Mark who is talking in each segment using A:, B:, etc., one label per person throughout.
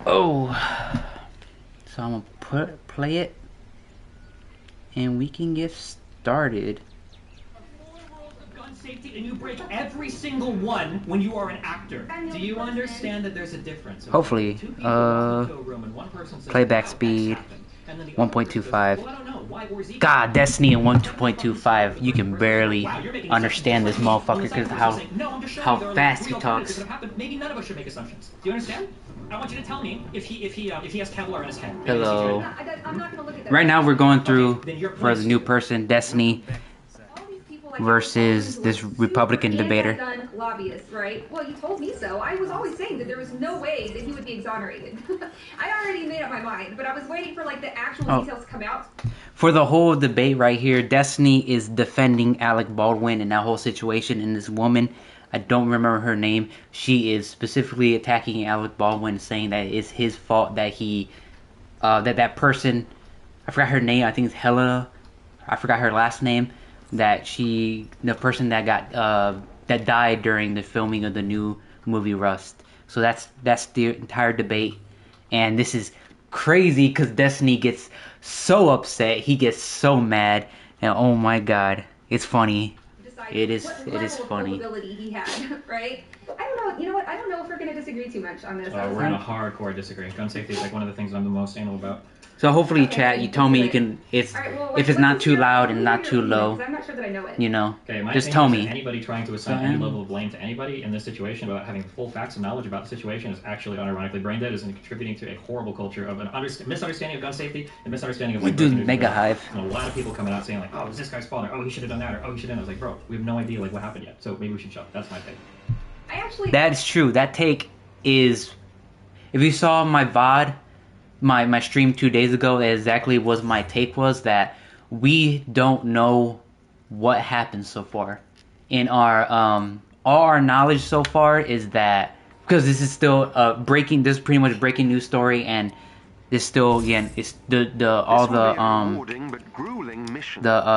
A: Oh, so I'm gonna play it, and we can get started.
B: Gun safety, and you break every single one when you are an actor. Do you understand that there's a difference?
A: Hopefully, playback speed 1.25. God, Destiny in 1.25. You can barely understand this motherfucker because how fast he talks.
B: Maybe none of us should make assumptions. Do you understand? I want you to tell me if he has Kevlar in his head.
A: Hello. Right now we're going through for the new person, Destiny versus this Republican debater.
C: Lobbyist, right? Well, you told me so. I was always saying that there was no way that he would be exonerated. I already made up my mind, but I was waiting for like the actual details to come out.
A: For the whole debate right here, Destiny is defending Alec Baldwin and that whole situation, and this woman, I don't remember her name, she is specifically attacking Alec Baldwin, saying that it's his fault that he, that person, I forgot her name, I think it's Helena, I forgot her last name, that the person that got, that died during the filming of the new movie Rust. So that's the entire debate, and this is crazy because Destiny gets so upset, he gets so mad, and oh my god, it's funny. It is funny.
C: He had, right? I don't know. You know what? I don't know if we're gonna disagree too much on this.
B: We're gonna hardcore disagree. Gun safety is like one of the things I'm the most anal about.
A: So hopefully, chat, you told me you can. If it's not too loud and not too low,
C: I'm not sure that I know it.
A: you know,
B: Okay, my
A: just tell me.
B: Anybody trying to assign any level of blame to anybody in this situation without having full facts and knowledge about the situation is actually unironically brain dead, is contributing to a horrible culture of an misunderstanding of gun safety and misunderstanding of
A: We do Mega Hive.
B: And a lot of people coming out saying like, oh, it's this guy's fault, or oh, he should have done that, or oh, he should have. I was like, bro, we have no idea like what happened yet, so maybe we should shut. That's my take.
A: That is true. That take is, if you saw my VOD, my stream 2 days ago, that exactly was my take, was that we don't know what happened so far. In our all our knowledge so far is that, because this is still this is pretty much a breaking news story, and this still, again, it's the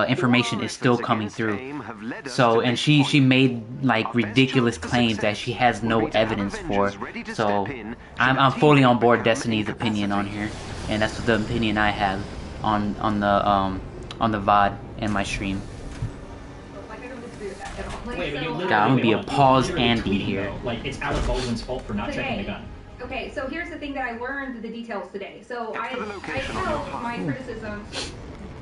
A: information is still coming through. So, and she made like ridiculous claims that she has no evidence for. So I'm fully on board Destiny's opinion on here, and that's the opinion I have on the VOD and my stream. God, I'm gonna be a pause Andy here.
B: Like, it's Alec Baldwin's fault for not checking the gun.
C: Okay, so here's the thing that I learned the details today. So I held my criticisms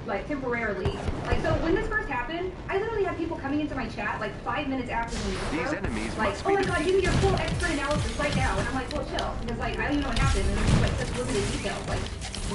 C: like temporarily. Like, so when this first happened, I literally had people coming into my chat like 5 minutes after the news broke, like, oh my god, give me your full expert analysis right now. And I'm like, well, chill, because like I don't even know what happened, and there's like such limited details, like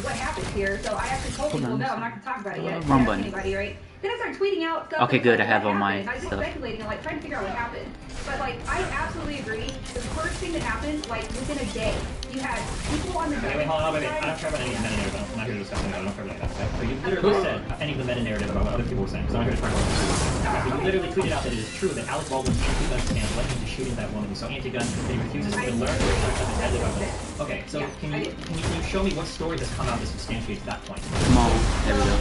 C: what happened here. So I actually told people, no, I'm not gonna talk about it yet.
A: Wrong button.
C: Anybody, right? Then I started tweeting out stuff.
A: Okay, good. I have all my
C: I was
A: stuff.
C: speculating, like trying to figure out what happened. But like, I absolutely agree. The first thing that happened, like within a day, you had people on the.
B: Wait, hold on, wait. I don't care about any meta-narrative. I'm not here to discuss it. I don't care about any of that stuff. So you literally said any of the meta-narrative about what other people were saying. So I'm not here to talk about this. You literally tweeted out that it is true that Alec Baldwin's anti-gun stance led him to shooting that woman. So anti-gun, that he refuses to learn to protect his deadly weapon. Okay, so can you show me what story has come out that substantiates that point?
A: Come on, there we go.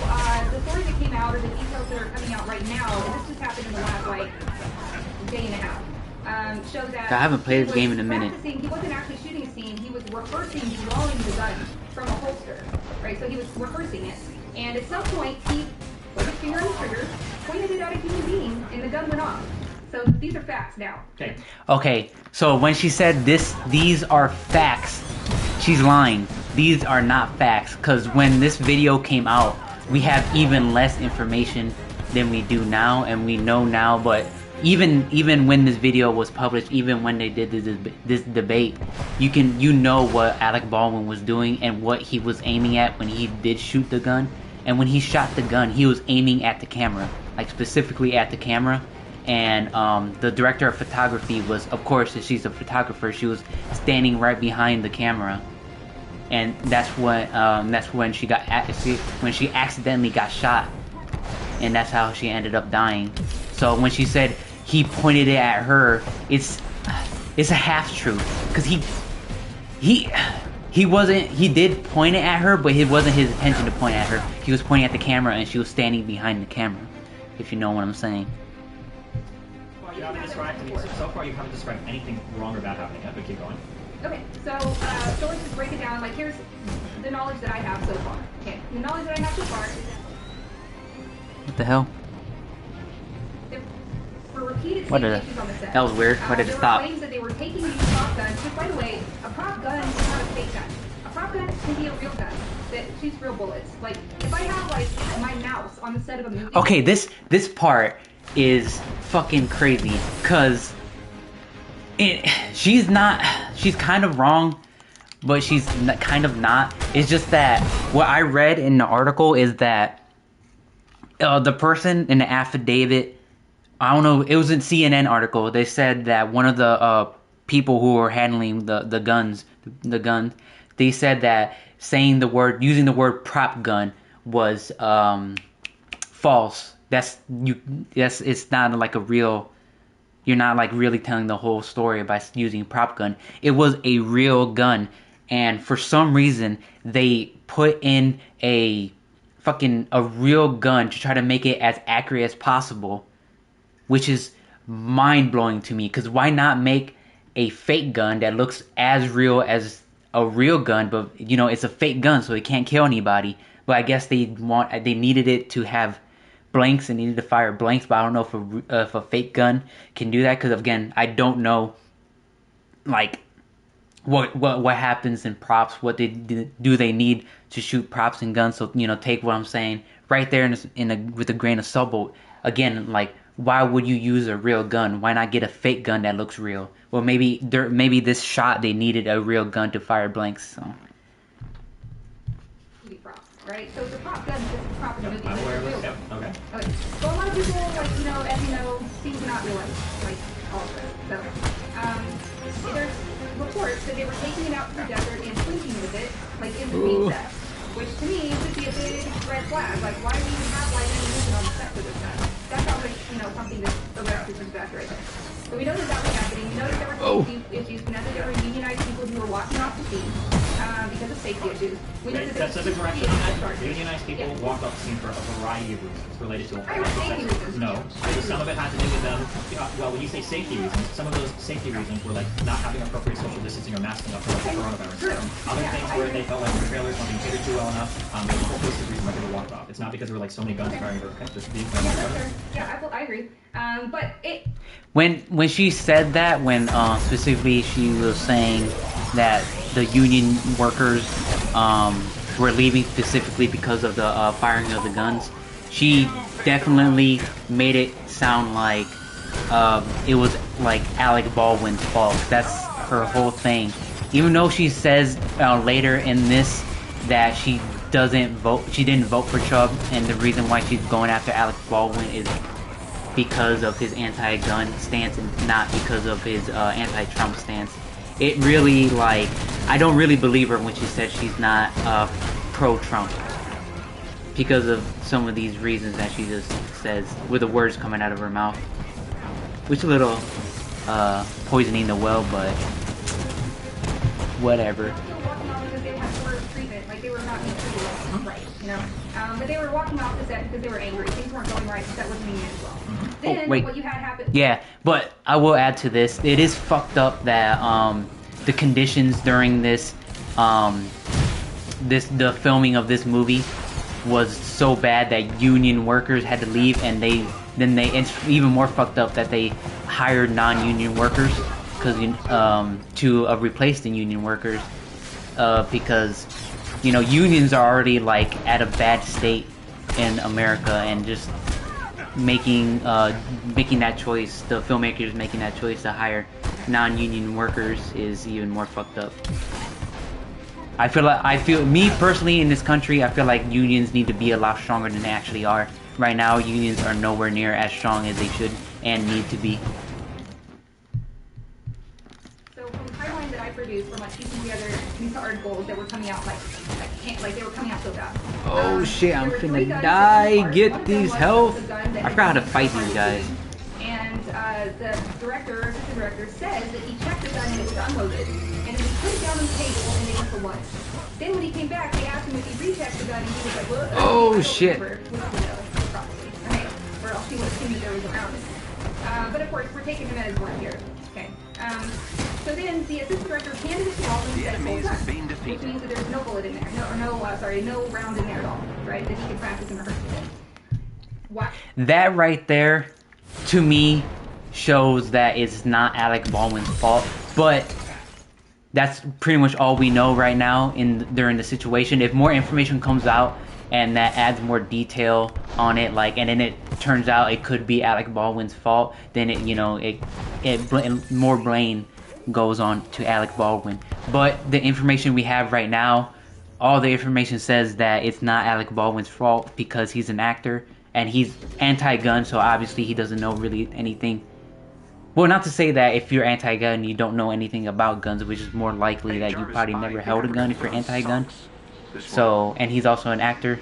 C: The story that came out, or the details that are coming out right now, and this just happened in the last like day and a half. Show that
A: I haven't played this game in a minute.
C: He wasn't actually shooting a scene. He was rehearsing drawing the gun from a holster, right? So he was rehearsing it, and at some point he put his finger on the trigger, pointed it at a human being, and the gun went off. So these are facts now.
A: Okay. So when she said these are facts, she's lying. These are not facts, because when this video came out, we have even less information than we do now, and we know now. But even when this video was published, even when they did this debate, you know what Alec Baldwin was doing and what he was aiming at when he did shoot the gun. And when he shot the gun, he was aiming at the camera, like specifically at the camera. And the director of photography was, of course, if she's a photographer, she was standing right behind the camera. And that's when she accidentally got shot, and that's how she ended up dying. So when she said he pointed it at her, it's a half truth, because he did point it at her, but it wasn't his intention to point at her. He was pointing at the camera, and she was standing behind the camera, if you know what I'm saying.
B: So far you haven't described anything wrong or bad happening yet, but keep going.
C: Okay, so let's just break it down. Like, here's the knowledge that I have so far. Okay, the knowledge that I have so far is that
A: What the hell?
C: for repeated
A: What
C: safety
A: did it?
C: issues on the set.
A: That was weird. Why did it stop?
C: There were claims that they were taking these prop guns. Which, by the way, a prop gun is not a fake gun. A prop gun can be a real gun that shoots real bullets. Like, if I have like my mouse on the set of a movie.
A: Okay, this part is fucking crazy, cause she's kind of wrong, but she's kind of not. It's just that what I read in the article is that the person in the affidavit, I don't know, it was a CNN article. They said that one of the people who were handling the guns, they said that using the word prop gun was false. It's not like a real. You're not like really telling the whole story by using prop gun. It was a real gun, and for some reason they put in a real gun to try to make it as accurate as possible, which is mind blowing to me. Because why not make a fake gun that looks as real as a real gun, but it's a fake gun, so it can't kill anybody. But I guess they needed it to have blanks and needed to fire blanks, but I don't know if a fake gun can do that, because again, I don't know like what happens in props. What do they need to shoot props and guns? So take what I'm saying right there with a grain of salt. But again, like, why would you use a real gun? Why not get a fake gun that looks real? Well, maybe this shot they needed a real gun to fire blanks. So.
C: Right? So it's a prop gun because it's a prop in the movie.
B: I'm aware of
C: real.
B: this. Yep. Okay.
C: So a lot of people, like, as you know, seem to not realize, like, all of this. So, there's reports that they were taking it out to the desert and sleeping with it, like, in the main set. Which, to me, would be a big red flag. Like, why do you have, like, ammunition on the set for this gun? That sounds like, something that's a red flag right there. So we know that was happening. We know that there were safety issues. We know that there were unionized people who were walking off the scene because of safety issues. We know that
B: That's a correction. Unionized people walked off the scene for a variety of reasons related to
C: safety reasons.
B: No. Some of it had to do with them. Well, when you say safety reasons, some of those safety reasons were like not having appropriate social distancing or masking up for like the coronavirus. Other things where they felt like the trailers weren't being catered to well enough. There was a whole host of reasons why they walked off. It's not because there were like so many guns firing or just being fired.
C: Yeah, I agree. But it.
A: When she said that, when specifically she was saying that the union workers were leaving specifically because of the firing of the guns, she definitely made it sound like it was like Alec Baldwin's fault. That's her whole thing. Even though she says later in this that she didn't vote for Trump, and the reason why she's going after Alec Baldwin is because of his anti-gun stance and not because of his anti-Trump stance. It really, like, I don't really believe her when she said she's not pro-Trump because of some of these reasons that she just says with the words coming out of her mouth, which is a little poisoning the well, but whatever.
C: But they were walking off the set because they were angry. Things weren't going right. The set wasn't meeting as well. Then
A: wait.
C: what you had happen.
A: Yeah, but I will add to this. It is fucked up that the conditions during this the filming of this movie was so bad that union workers had to leave, and it's even more fucked up that they hired non-union workers to replace the union workers because unions are already like at a bad state in America, and just making that choice, the filmmakers making that choice to hire non-union workers is even more fucked up. I feel me personally in this country, I feel like unions need to be a lot stronger than they actually are. Right now, unions are nowhere near as strong as they should and need to be.
C: So from the timeline that I produced, from like piecing together these articles that were coming out like they were coming out so fast.
A: Oh shit, I'm finna die. Get these health. I forgot how to fight these guys.
C: And the assistant director says that he checked the gun and it was unloaded. And then he put it down on the table and they went for lunch. Then when he came back, they asked him if he rechecked the gun and he was like, well,
A: oh shit.
C: Probably. Right? Or else he would assume that there was a round in it. But of course, we're taking him at his word here. Okay. So then the assistant director handed it to Baldwin and said, "Hold on," which means that there's no bullet in there, no round in there at all, right? That he could practice and rehearse with. What?
A: That right there, to me, shows that it's not Alec Baldwin's fault. But that's pretty much all we know right now during the situation. If more information comes out and that adds more detail on it, and then it turns out it could be Alec Baldwin's fault, then more blame goes on to Alec Baldwin. But the information we have right now, all the information says that it's not Alec Baldwin's fault because he's an actor and he's anti-gun, so obviously he doesn't know really anything. Well, not to say that if you're anti-gun you don't know anything about guns, which is more likely that you probably never held a gun if you're anti-gun. So, and he's also an actor.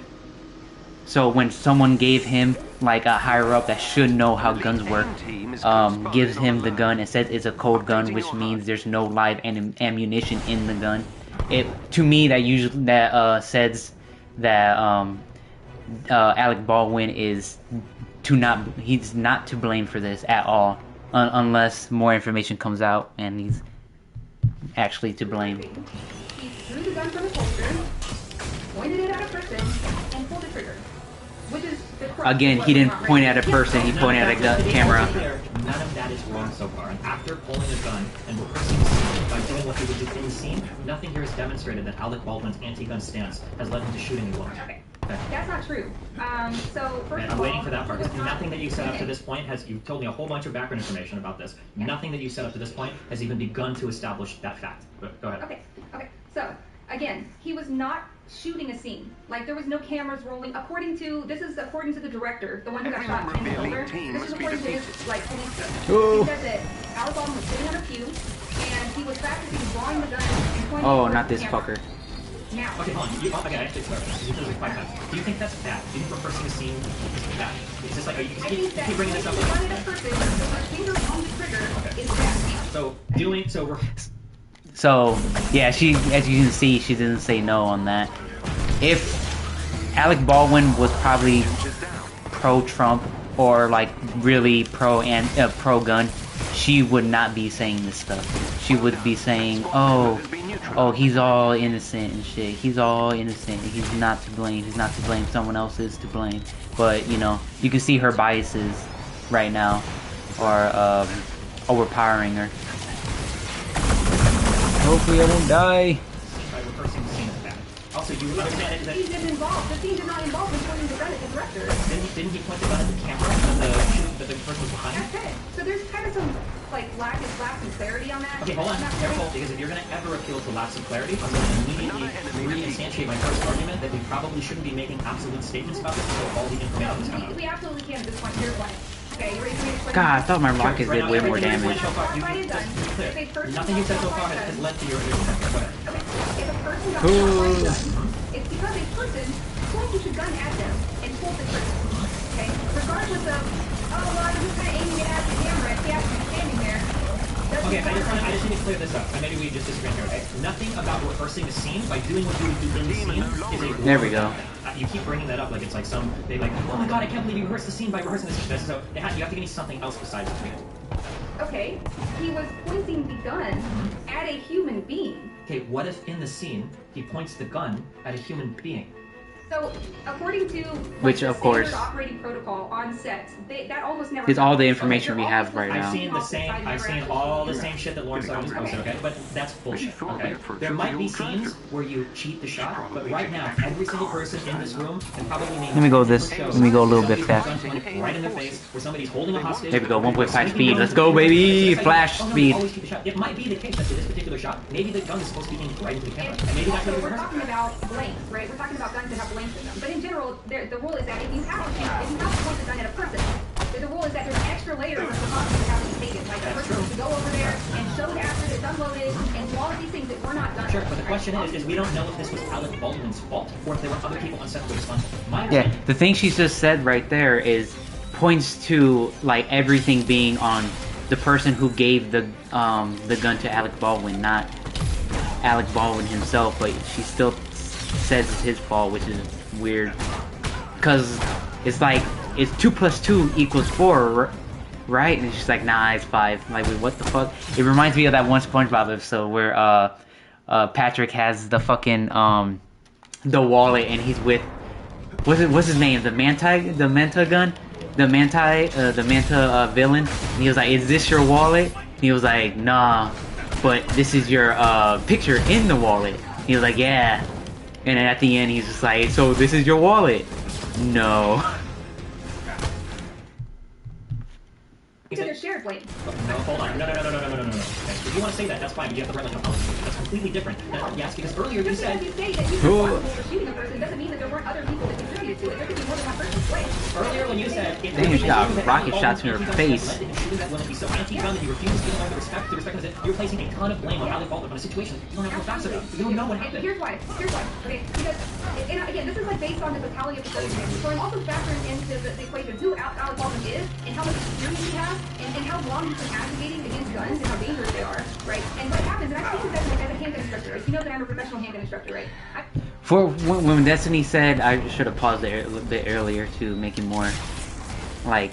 A: So when someone gave him, a higher up that should know how guns work, gives him the gun and says it's a cold gun, which means there's no live ammunition in the gun. To me, that says that Alec Baldwin he's not to blame for this at all, unless more information comes out and he's actually to blame.
C: He threw the gun from his holster, pointed it at a person, and pulled the trigger. Which is
A: again, he didn't point at a person, he pointed at a camera.
B: None of that is wrong so far. And after pulling a gun and rehearsing the scene by doing what he would do in the scene, nothing here has demonstrated that Alec Baldwin's anti-gun stance has led him to shoot anyone.
C: Okay. That's not true. So first of
B: I'm
C: all,
B: waiting for that part. Nothing that you said up to this point you've told me a whole bunch of background information about this. Yeah. Nothing that you said up to this point has even begun to establish that fact. But go ahead.
C: Okay. So again, he was not shooting a scene. There was no cameras rolling. According to the director, the one who got shot in the shoulder. This is according to his police statement. He said that Alec Baldwin was sitting on a pew and he was practicing drawing the gun and pointing.
A: Oh, not this fucker.
C: Now.
B: Okay, hold on. I actually clarify. Do you think that's bad? Do you think rehearsing a scene is bad? Is this you keep bringing this up?
C: Running a person with a finger on the trigger is bad.
A: So yeah, as you can see, she didn't say no on that. If Alec Baldwin was probably pro-Trump or really pro-gun, she would not be saying this stuff. She would be saying, oh, he's all innocent and shit. He's all innocent. He's not to blame. He's not to blame. Someone else is to blame. But you can see her biases right now are overpowering her. Hopefully I won't die.
B: By rehearsing the scene is bad. Also, you understand that
C: he didn't involve. The scene did not involve him pointing the gun at the director.
B: Didn't he point the gun at the camera that the person was behind?
C: That's it. So there's kind of some lack of clarity on that.
B: Okay, hold on. Careful, because if you're going to ever appeal to lack of clarity, I'm going to immediately re-instantiate my first argument that we probably shouldn't be making absolute statements about this until all the information is coming out.
C: We absolutely can at this point. Here's why. Okay, you ready for me to explain?
A: God, I thought my rockets did way more damage.
B: Nothing you said so far has led to your
C: Okay, if a person got shot by a gun, it's because a person pointed the gun at them and pulled the trigger. Okay? Regardless of, I'm just kind of aiming it at the camera and he has to be standing there.
B: Okay, I just need to clear this up. And maybe we just disagree here, okay? Nothing about rehearsing a scene by doing what you would do in the scene is a
A: There we go.
B: You keep bringing that up it's oh my god, I can't believe you rehearsed the scene by rehearsing the scene. So you have to give me something else besides the scene.
C: Okay, he was pointing the gun at a human being.
B: Okay, what if in the scene he points the gun at a human being?
C: So, according to
A: which, of course,
C: operating protocol on sets, that almost never.
A: It's all the information we have right now.
B: I've seen all the same shit that Lawrence just posted. Okay, but that's bullshit. Okay, there might be scenes where you cheat the shot, but right now, every single person in this room can probably name.
A: Let me go a little bit fast.
B: Right in their face, where somebody's holding a hostage.
A: There we go, 1.5 speed. Let's go, baby! Flash speed.
B: It might be the case that for this particular shot, maybe the gun is supposed to be aimed right into the camera, and maybe that's what
C: we're talking about blanks, right? We're talking about guns that have blanks in them, but in general, the rule is that if you have to point the gun at a person, the rule is that there's extra layers of precautions that have to be taken. Like the person needs to go over there and show it after it's unloaded, and all of these things that were not done.
B: Sure, but the question is we don't know if this was Alec Baldwin's fault or if there were other people on set who were responsible.
A: Yeah, the thing she just said right there points to everything being on the person who gave the gun to Alec Baldwin, not Alec Baldwin himself. But she still says it's his fault, which is weird, because it's 2 + 2 = 4, right? And she's like, nah, it's 5. Like, wait, what the fuck? It reminds me of that one SpongeBob episode where Patrick has the fucking the wallet, and he's with what's his name? The Manta gun, the Manta villain. And he was like, "Is this your wallet?" And he was like, "Nah, but this is your picture in the wallet." He was like, "Yeah," and then at the end, he's just like, "So this is your wallet?" No.
C: It's a shared blame.
B: No, hold on. No. Okay. If you want to say that, that's fine, but you have to write like a policy. That's completely different. Yes, because earlier you said...
C: Just because you say that you're responsible for shooting a person doesn't mean that there weren't other people that contributed to it. There could be more than one person to blame.
B: Earlier when you said...
A: Damn, she got rocket shots in her face.
B: That woman be so anti-gun that you refuse to give her the respect because you're placing a ton of blame on Alec Baldwin on a situation you don't have no facts about. You don't know what happened.
C: Here's why. Okay, because, and again, this is like based on the totality of the circumstances. So I'm also factoring into the equation of who Alec Baldwin is and how much experience he has and how long he's been advocating against guns and how dangerous they are, right? And what happens, and I think that as a handgun instructor, right? You know that I'm a professional handgun instructor, right?
A: For when Destiny said, I should have paused there a little bit earlier to make it more, like,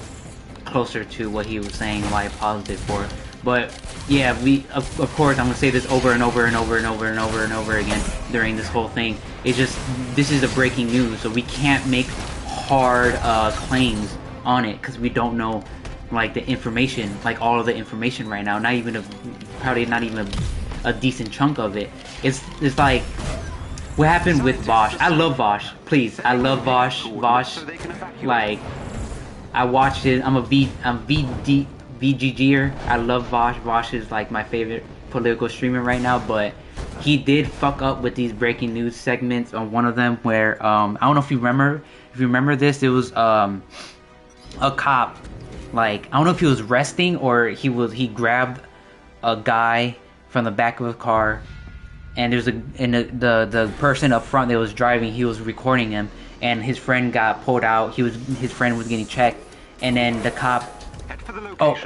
A: closer to what he was saying, why I paused it for. But, yeah, of course, I'm going to say this over and over and over and over and over and over again during this whole thing. It's just, this is a breaking news, so we can't make hard claims on it, because we don't know, like, the information, like, all of the information right now. Probably not even a decent chunk of it. It's like, what happened with Vosh? I love Vosh. Please, I love Vosh. Vosh, like, I watched it. I'm VGGer. I love Vosh. Vosh is like my favorite political streamer right now, but he did fuck up with these breaking news segments on one of them where I don't know if you remember this. It was a cop, like, I don't know if he was resting or he grabbed a guy from the back of a car, and the person up front that was driving, he was recording him, and his friend got pulled out. His friend was getting checked, and then the cop.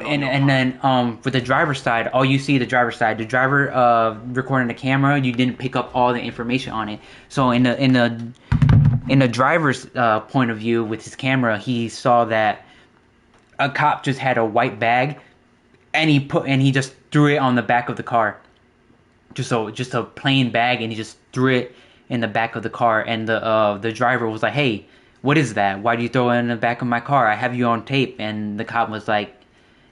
A: And then for the driver's side, all you see the driver's side. The driver recording the camera, you didn't pick up all the information on it. So in the driver's point of view with his camera, he saw that a cop just had a white bag, and he just threw it on the back of the car. Just a plain bag, and he just threw it in the back of the car, and the driver was like, "Hey, what is that? Why do you throw it in the back of my car? I have you on tape." And the cop was like,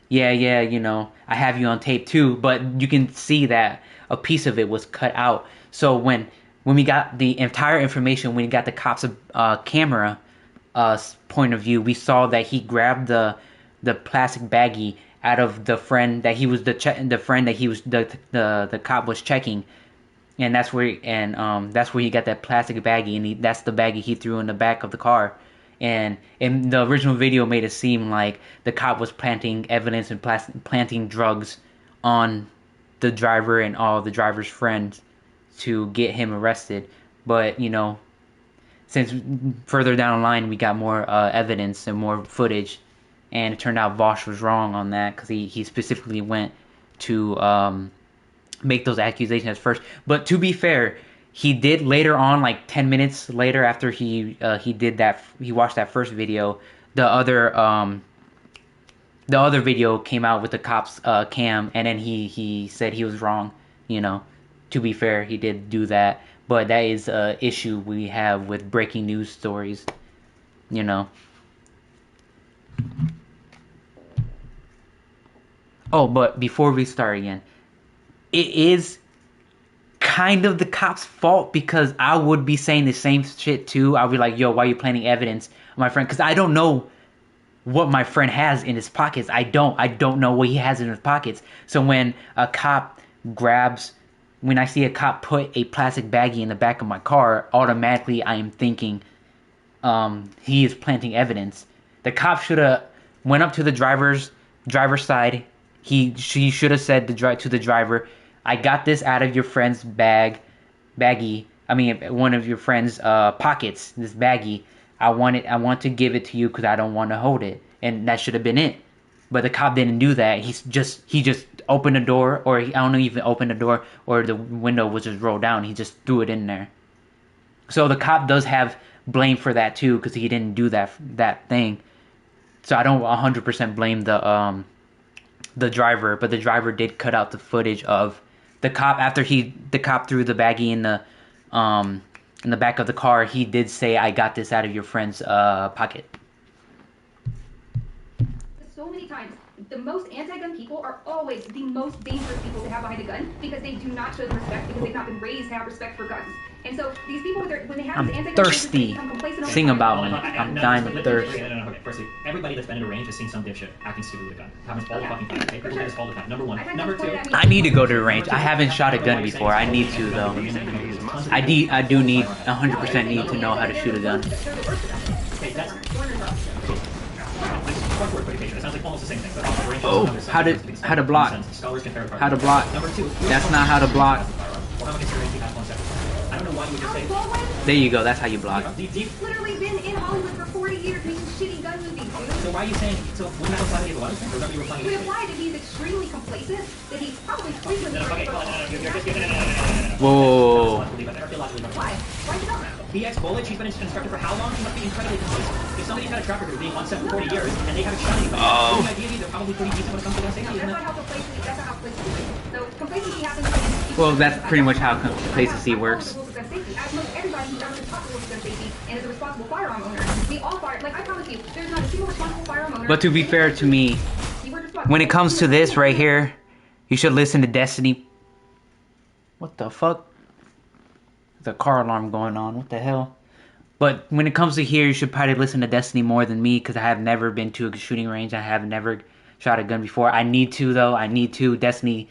A: yeah, you know, I have you on tape too. But you can see that a piece of it was cut out. So when we got the entire information, when we got the cop's camera point of view, we saw that he grabbed the plastic baggie out of the friend that the cop was checking. And that's where he got that plastic baggie, and that's the baggie he threw in the back of the car. And in the original video, made it seem like the cop was planting evidence and planting drugs on the driver and all the driver's friends to get him arrested. But you know, since further down the line we got more evidence and more footage, and it turned out Vosh was wrong on that, because he specifically went to make those accusations first. But to be fair, he did later on, like 10 minutes later after he did that, he watched that first video, the other video came out with the cop's cam, and then he said he was wrong. You know, to be fair, he did do that, but that is a issue we have with breaking news stories, you know. Oh, but before we start again, it is kind of the cop's fault, because I would be saying the same shit too. I'll be like, yo, why are you planting evidence on my friend? Because I don't know what my friend has in his pockets. I don't know what he has in his pockets. So when I see a cop put a plastic baggie in the back of my car, automatically I am thinking he is planting evidence. The cop should have went up to the driver's side. She should have said to the driver, "I got this out of your friend's baggie. I mean, one of your friend's pockets. This baggie. I want to give it to you because I don't want to hold it." And that should have been it. But the cop didn't do that. He just opened the door, or I don't know, even opened the door, or the window was just rolled down. He just threw it in there. So the cop does have blame for that too, because he didn't do that thing. So I don't 100% blame the driver, but the driver did cut out the footage of the cop after the cop threw the baggie in the back of the car. He did say, "I got this out of your friend's pocket."
C: So many times, the most anti-gun people are always the most dangerous people to have behind a gun because they do not show the respect because they've not been raised to have respect for guns. And so these people, when they have these anti-gun
A: thirsty.
C: they become complacent over
A: Sing
C: time.
A: about me. I'm dying of thirst.
B: Okay. Firstly, everybody that's been in a range has seen some dipshit acting stupid with a gun. It happens all the fucking time. Okay? People do this all the time. Number one. Number two.
A: I need to go to the range. I haven't shot a gun before. I need to though. I do need 100% need to know how to shoot a gun.
B: Okay, that's. It sounds like almost the same thing.
A: Oh, how to block? How to block? That's not how to block.
B: I don't know why you would just say.
A: There you go. That's how you block.
C: He's literally been in Hollywood for 40 years making shitty gun movies, dude.
B: So why are you saying? So wouldn't that apply to the other thing? Or that you were
C: We apply that he's extremely complacent, that he's probably frequently.
A: Whoa.
C: Why? Why is it not?
B: BX Bullet, she's been an instructor for how long? She must be incredibly complacent. If somebody's had a track record of being on set for 40 years and they haven't shot anybody, ideally they're probably pretty decent when it comes to gun safety, isn't it?
C: That's not how complacency is. So complacency happens when
A: Well, that's pretty much how complacency works.
C: As most everybody who's ever been taught the rules of gun safety and is a responsible firearm owner, we all fire. Like I promise you, there's not a single responsible firearm owner.
A: But to be fair to me, when it comes to this right here, you should listen to Destiny. What the fuck? The car alarm going on. What the hell? But when it comes to here, you should probably listen to Destiny more than me because I have never been to a shooting range. I have never shot a gun before. I need to though. I need to. Destiny,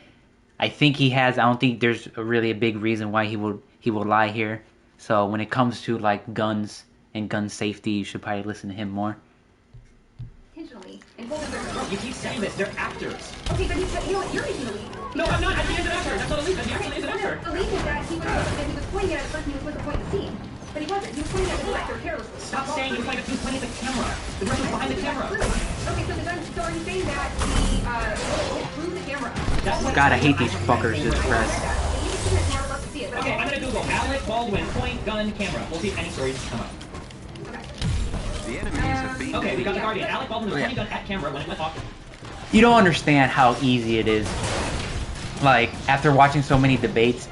A: I think he has. I don't think there's really a big reason why he will lie here. So when it comes to like guns and gun safety, you should probably listen to him more.
C: Intentionally.
B: You keep saying this. They're actors.
C: Okay, but you know what? You're making a leap.
B: No, I'm not. I'm the an actor. That's not a leap. He actually is an actor.
C: The leap is that he was pointing at a person who was supposed to point the scene. But he wasn't. He was pointing at the director carelessly.
B: Stop saying he was pointing at the camera. The director was behind the camera.
C: Okay, so are you saying that he threw the camera?
A: God, I hate these fuckers. This press.
B: Okay, I'm gonna Google Alec Baldwin point gun camera. We'll see if any stories come up. Okay, we got the Guardian. Alec Baldwin was pointing gun at camera when it went off.
A: You don't understand how easy it is. Like, after watching so many debates,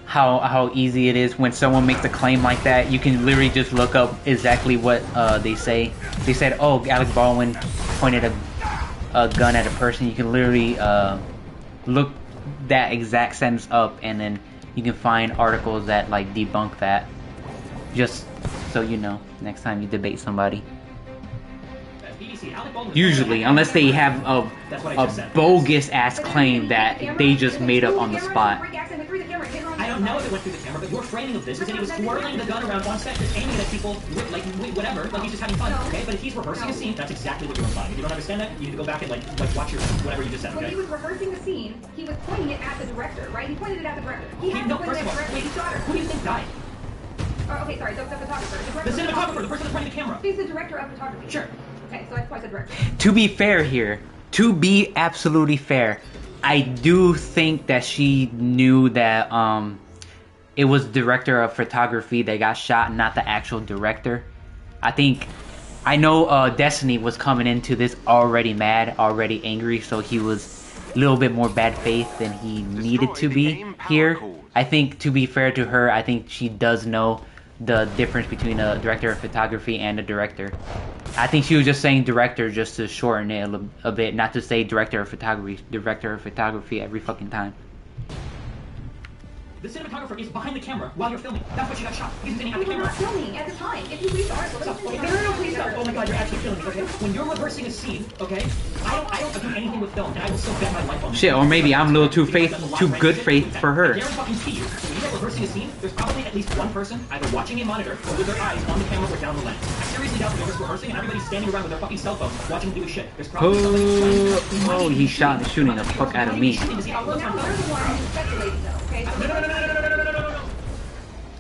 A: how easy it is when someone makes a claim like that. You can literally just look up exactly what they say. They said, oh, Alec Baldwin pointed a gun at a person. You can literally look that exact sentence up, and then you can find articles that like debunk that. Just so you know, next time you debate somebody. Usually, unless they have a bogus ass claim that they just made up on the spot.
B: I don't know if it went through the camera, but your framing of this is that he was twirling the gun around on set, just aiming it at people, like whatever, like he's just having fun, okay? But if he's rehearsing a scene, that's exactly what you're implying. If you don't understand that, you need to go back and like watch your whatever you just said, okay?
C: When he was rehearsing the scene, he was pointing it at the director, right? He pointed it at the director. He had
B: No,
C: to point
B: first
C: it
B: of
C: at
B: all,
C: the director. He shot her.
B: who do you think died?
C: Oh, okay, sorry, the photographer.
B: The cinematographer, the person that's pointing the camera.
C: He's the director of photography.
B: Sure.
C: Okay, so that's why I said director.
A: To be fair here, to be absolutely fair, I do think that she knew that it was director of photography that got shot, not the actual director. I know Destiny was coming into this already mad, already angry, so he was a little bit more bad faith than he needed to be here. I think, to be fair to her, I think she does know the difference between a director of photography and a director. I think she was just saying director just to shorten it a bit, not to say director of photography every fucking time.
B: The cinematographer is behind the camera while you're filming. That's what she got shot. He's standing at the
C: We were
B: camera.
C: not filming at the time. If you read the article,
B: Stop. Okay, no, please stop. Oh my god, you're actually filming, okay? When you're rehearsing a scene, okay? I don't do anything with film, and I will still bet my life on this.
A: Shit, or maybe I'm a little too good faith for her.
B: I fucking see you. So when you're rehearsing a scene, there's probably at least one person either watching a monitor or with their eyes on the camera or down the lens. I seriously doubt that you're just rehearsing and everybody's standing around with their fucking cell phone watching them do a shit. There's probably
A: Oh, he shot the shooting the fuck out of me.
C: well, now you're the one who's speculating, though, okay?
B: No.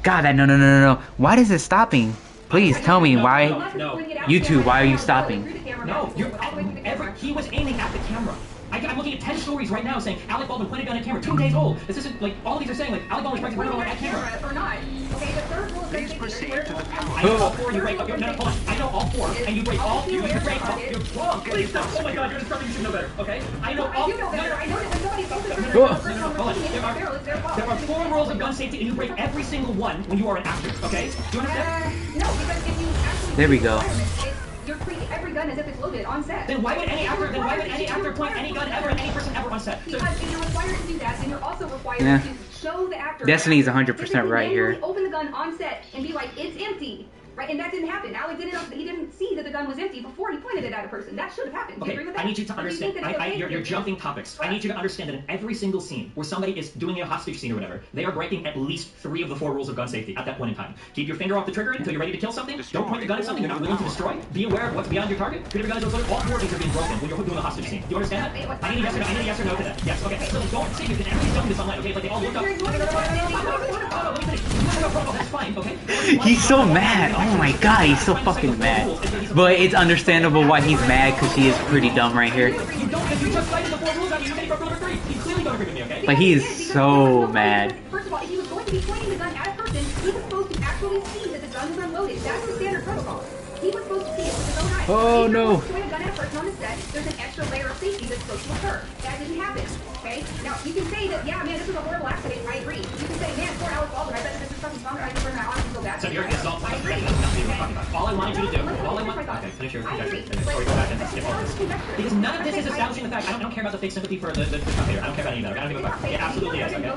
A: God, no. Why is it stopping? Please tell me why. YouTube, why are you stopping?
B: No, he was aiming at the camera. I'm looking at 10 stories right now saying Alec Baldwin pointed gun at camera, 2 days old. This isn't like all of these are saying like Alec Baldwin's practicing at camera.
C: Or not. Okay, the third rule Please proceed to the
B: I know all four, you break. Okay, no, hold on. I know all four, and you break all. You break all. You're wrong. Please stop. Oh my God, you're disrupting. You should know better. Okay? I know all.
C: I do know better. I know that when somebody goes to the first one,
B: Hold on. There are 4 rules of gun safety, and you break every single one when you are an actor. Okay? Do you understand?
C: No, because if you actually
A: There we go.
C: You're treating every gun as if it's loaded on set.
B: Then why would any actor? Then why would any actor point any gun ever at any person ever on set?
C: Because if you're required to do that, then you're also required to show the actor.
A: Destiny's 100% right here.
C: Open the gun on set and be like, it's empty. Right, and that didn't happen. Alec didn't see that the gun was empty before he pointed it at a person. That should have happened. Do you agree with that?
B: I need you to understand. You're jumping topics. I need you to understand that in every single scene where somebody is doing a hostage scene or whatever, they are breaking at least 3 of the 4 rules of gun safety at that point in time. Keep your finger off the trigger until you're ready to kill something. Don't point the gun at something you're not willing to destroy. Be aware of what's beyond your target. Could your gun is loaded. All 4 things are being broken when you're doing a hostage scene. Do you understand that? I need a yes or no to that. Yes. Okay. So don't say you can. Everybody's doing this online. Okay. Like they all look up. That's fine. Okay.
A: He's so mad. Oh my God, he's so fucking mad. But it's understandable why he's mad because he is pretty dumb right here. Like he is so mad.
C: First of all, if he was going to be pointing the gun at a person, he was supposed to actually see that the gun was unloaded. That's the standard protocol. He was supposed to see it with his own eyes.
A: Oh no!
C: Point a gun at a person on the set, there's an extra layer of safety that's supposed to occur. That didn't happen. Okay? Now you can say that, yeah, man, this was a horrible accident. I agree. You can say, man, poor Alec Baldwin. I bet that this is fucking fun. I just learned my honestly so bad.
B: So you're assault. All I wanted you to do. All I want. Okay, finish your conjecture. Sorry, go back and skip all this. Because none of this is establishing the fact. I don't care about the fake sympathy for the Trump hater. I don't care about any of that. I don't give a fuck. It absolutely is. Okay. Yeah,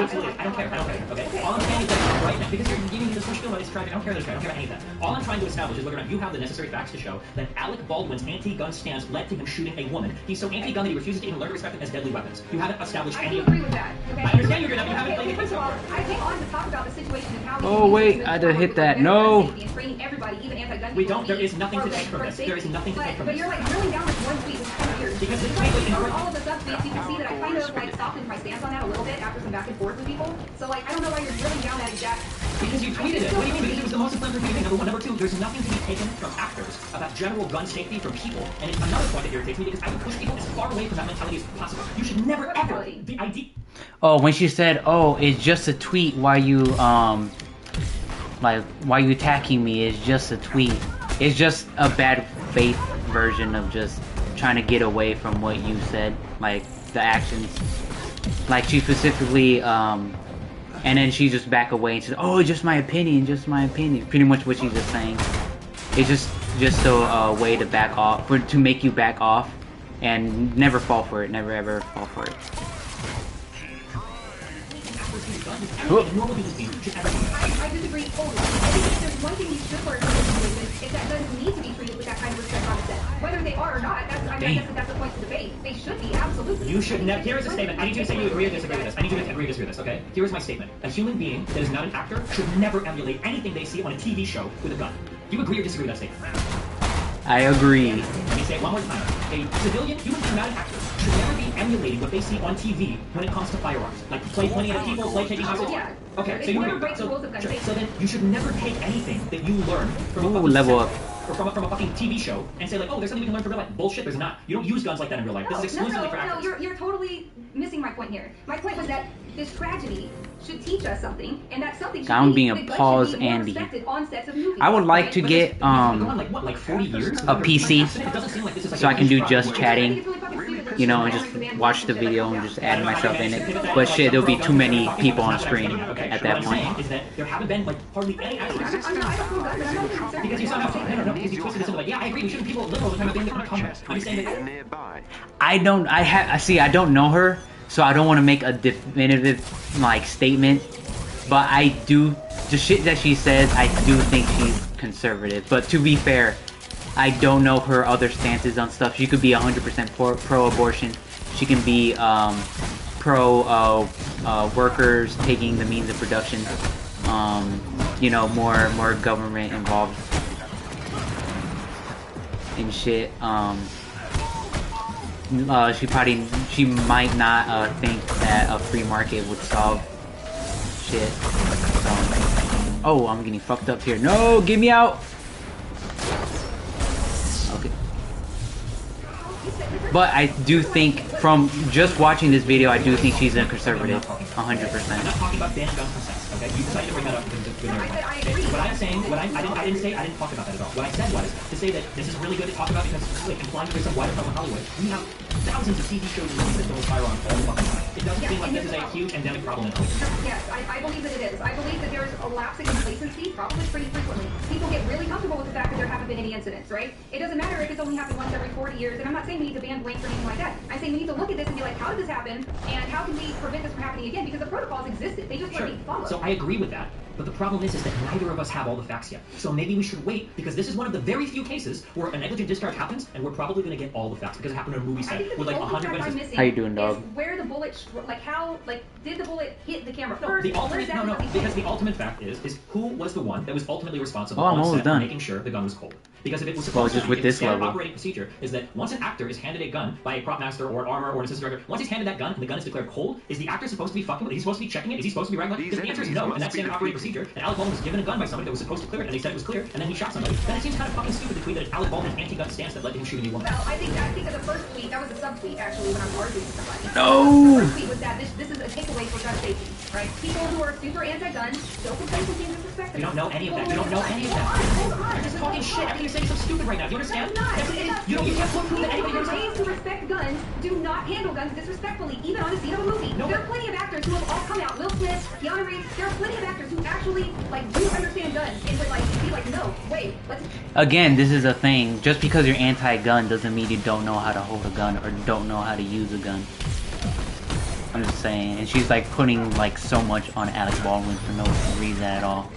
B: absolutely. I don't care. Okay. All I'm saying is that right now, because you're giving me this much feel about this traffic, I don't care about this guy. I don't care about any of that. All I'm trying to establish is whether or not you have the necessary facts to show that Alec Baldwin's anti-gun stance led to him shooting a woman. He's so anti-gun that he refuses to even learn to respect them as deadly weapons. You haven't established any of
C: I agree with that. Okay.
B: I understand you agree with that, but you haven't played the case so far.
C: I came on to talk about the situation and how
A: Oh wait, I had to hit that. No.
C: Everybody, even anti-gun
B: We don't. There is nothing to take from this. There is nothing to take from
C: But
B: this.
C: you're like drilling down with one tweet, which is kind of weird.
B: Because this
C: like,
B: tweet was
C: all of the subtweets, you can see that I kind of like softened my stance on that a little bit after some back and forth with people. So like, I don't know why you're drilling down that exact.
B: Because you tweeted it. What do you mean? Because it was the most inflammatory thing. Number 1. Number 2, there's nothing to be taken from actors about general gun safety from people. And it's another point that irritates me because I would push people as far away from that mentality as possible. You should never ever be ID.
A: Oh, when she said, "Oh, it's just a tweet," why you attacking me? It's just a tweet. It's just a bad faith version of just trying to get away from what you said, like the actions. Like she specifically, and then she just back away and says, "Oh, just my opinion, just my opinion." Pretty much what she's just saying. It's just a way to back off, to make you back off, and never fall for it. Never ever fall for it.
C: I disagree totally. I think if there's one thing you should learn from this situation is that guns need to be treated with that kind of respect on the set. Whether they are or not, I guess that's the point to debate. They should be, absolutely.
B: You should never. Here is a statement. I need you to say you agree or disagree with this. I need you to agree or disagree with this, okay? Here is my statement. A human being that is not an actor should never emulate anything they see on a TV show with a gun. Do you agree or disagree with that statement?
A: I agree.
B: Let me say it one more time. A civilian, human being, not an actor, should never be emulating what they see on TV when it comes to firearms. Like play pointing at people, play taking hostages.
C: Yeah.
B: Okay, so you agree. So then you should never take anything that you learn from a fucking
A: level up.
B: Or from a fucking TV show and say like, oh, there's something we can learn from real life. Bullshit, there's not. You don't use guns like that in real life. This is exclusively for actors.
C: No, you're totally missing my point here. My point was that this tragedy should teach us something, and that something should
A: I'm
C: be,
A: being a pause, Andy.
C: On sets of movies,
A: I would like to get
B: like 40 years?
A: a PC so I can do just chatting, you know, and
C: just
A: watch the video and just add myself in it. But shit, there'll be too many people on screen at that point.
B: Is that there haven't been like hardly any actors. Because you somehow because you twisted this into like, yeah, I agree. We shouldn't people liberal the kind of thing that come. I'm saying that.
A: I don't know her, so I don't want to make a definitive like statement. But I do, the shit that she says, I do think she's conservative. But to be fair, I don't know her other stances on stuff. She could be 100% pro-abortion. She can be pro workers taking the means of production. You know, more government involved in shit. She might not think that a free market would solve shit. Oh, I'm getting fucked up here. No, get me out. Okay. But I do think, from just watching this video, I do think she's a conservative, 100%.
B: I'm not talking about banning guns from sets. Okay, you decided to bring that up because it's a good
C: I said I agree.
B: What I'm saying, I didn't talk about that at all. What I said was to say that this is really good to talk about because it's like implying there's some wider problem in Hollywood. We have thousands of TV shows and movies that deal with firearms all the fucking time. It doesn't seem like this is a huge endemic problem in Hollywood.
C: Yes, I believe that it is. I believe that there's a lapse in complacency, probably pretty frequently. People get really comfortable with the fact that there haven't been any incidents, right? It doesn't matter if it's only happened once every 40 years, and I'm not saying we need to ban blanks or anything like that. I'm saying we need to look at this and be like, how did this happen, and how can we prevent this from happening again? Because the protocols existed. They just weren't being followed.
B: So I agree with that. But the problem is that neither of us have all the facts yet. So maybe we should wait, because this is one of the very few cases where a negligent discharge happens, and we're probably going to get all the facts, because it happened in a movie set with like 100 witnesses.
A: How you doing, dog?
C: Where the bullet, did the bullet hit the camera first?
B: Because the ultimate fact is who was the one that was ultimately responsible
A: for
B: making sure the gun was cold. Because if it was supposed
A: just with this level,
B: operating procedure is that once an actor is handed a gun by a prop master or an armor or an assistant director, once he's handed that gun and the gun is declared cold, is the actor supposed to be fucking with it? Is he supposed to be checking it? Is he supposed to be writing it? Because the answer is no, and that's standard operating procedure. And Alec Baldwin was given a gun by somebody that was supposed to clear it, and they said it was clear, and then he shot somebody. Then it seems kind of fucking stupid to tweet that it's Alec Baldwin's anti-gun stance that led to him shooting a woman.
C: Well, I think that the first tweet, that was a sub-tweet actually when I was arguing with somebody.
A: No!
C: The first tweet was that this is a takeaway for gun safety, right? People who are super anti-gun still complacency and disrespect.
B: We don't know any of that. We don't know any of that. You're just talking shit. Everything you're saying is so stupid right now. Do you understand? You can't prove that anybody knows.
C: Ways to respect guns do not handle guns disrespectfully, even on the scene of a movie. No, there are plenty of actors who have all come out. Will Smith, Keanu Reeves. There are plenty of actors who actually do understand guns and would be like, no, wait, let's.
A: Again, this is a thing. Just because you're anti-gun doesn't mean you don't know how to hold a gun or don't know how to use a gun. I'm just saying. And she's like putting like so much on Alec Baldwin for no reason at all.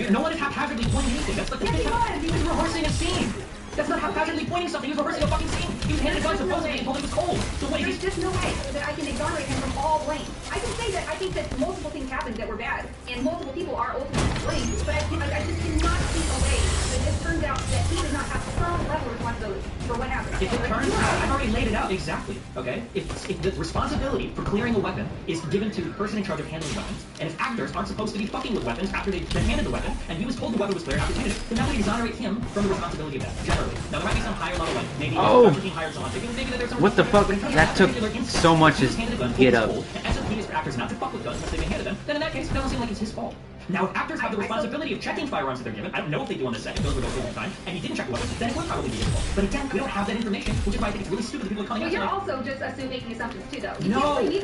B: No one is haphazardly pointing anything. That's like he was rehearsing a scene. That's not haphazardly pointing something. He was rehearsing a fucking scene. He was handed a gun supposedly and told him it was cold. So what?
C: There's just no way that I can exonerate him from all blame. I can say that I think that multiple things happened that were bad, and multiple people are ultimately blamed. But I just cannot see a way that it turns out that he did not have some level of responsibility for what happened.
B: If it turns out, I've already laid it out exactly. Okay. If the responsibility for clearing a weapon is given to the person in charge of handling weapons, and if actors aren't supposed to be fucking with weapons after they've been handed the weapon, and he was told the weapon was clear after handed it, then that would exonerate him from the responsibility of that. Generally. Now there might be some higher level, like maybe hired someone. Maybe there's some.
A: What the fuck? That took so much to get up.
B: And SOP is for actors not to fuck with guns unless they've been handed them. Then in that case, it doesn't seem like it's his fault. Now, if actors have the responsibility of checking firearms that they're given, I don't know if they do on the set, if those were those all the time, and he didn't check the weapons, then it would probably be his fault. But again, we don't have that information, which is why I think it's really stupid that people are coming out.
C: You're also just making assumptions too, though.
B: No,
C: you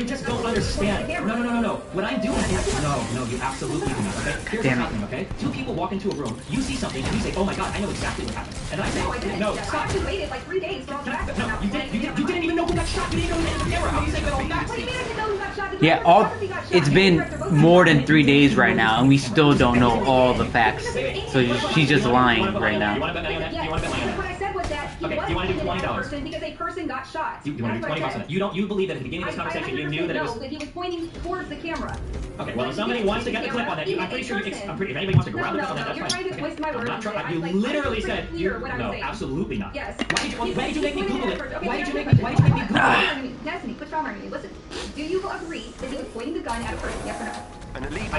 B: just don't understand. No. What I'm doing is no, you absolutely do not. Okay, here's what's happening. Okay, two people walk into a room, you see something, and you say, "Oh my God, I know exactly what happened," and I say,
C: "No, I didn't.
B: No,
C: I
B: stop."
C: actually waited like 3 days for all the facts.
B: No, you didn't even know who got shot. You didn't even know who hit the camera. How do you say all the facts?
C: What do you mean I didn't know who got shot?
A: Yeah, it's been more than 3 days right now, and we still don't know all the facts. So she's just lying right now.
B: You want to bet money on that? You want to bet money on that?
C: What I said was that he
B: Okay, do you want to do $20?
C: Because a person got shot.
B: You want to do $20 on that? You believe that at the beginning of this conversation you knew that it was.
C: No, that he was pointing towards the camera.
B: Okay, well, if somebody wants to get the clip on that, I'm pretty sure if anybody wants to grab the clip on that, that's fine.
C: You're trying to twist my words.
B: I'm not trying. You literally said no, absolutely not.
C: Yes.
B: Why did you make me Google it? Why did you make me Google it?
C: Destiny, quit stalling me. Listen, do you agree that he was pointing the gun at a person? Yes or no?
D: An elite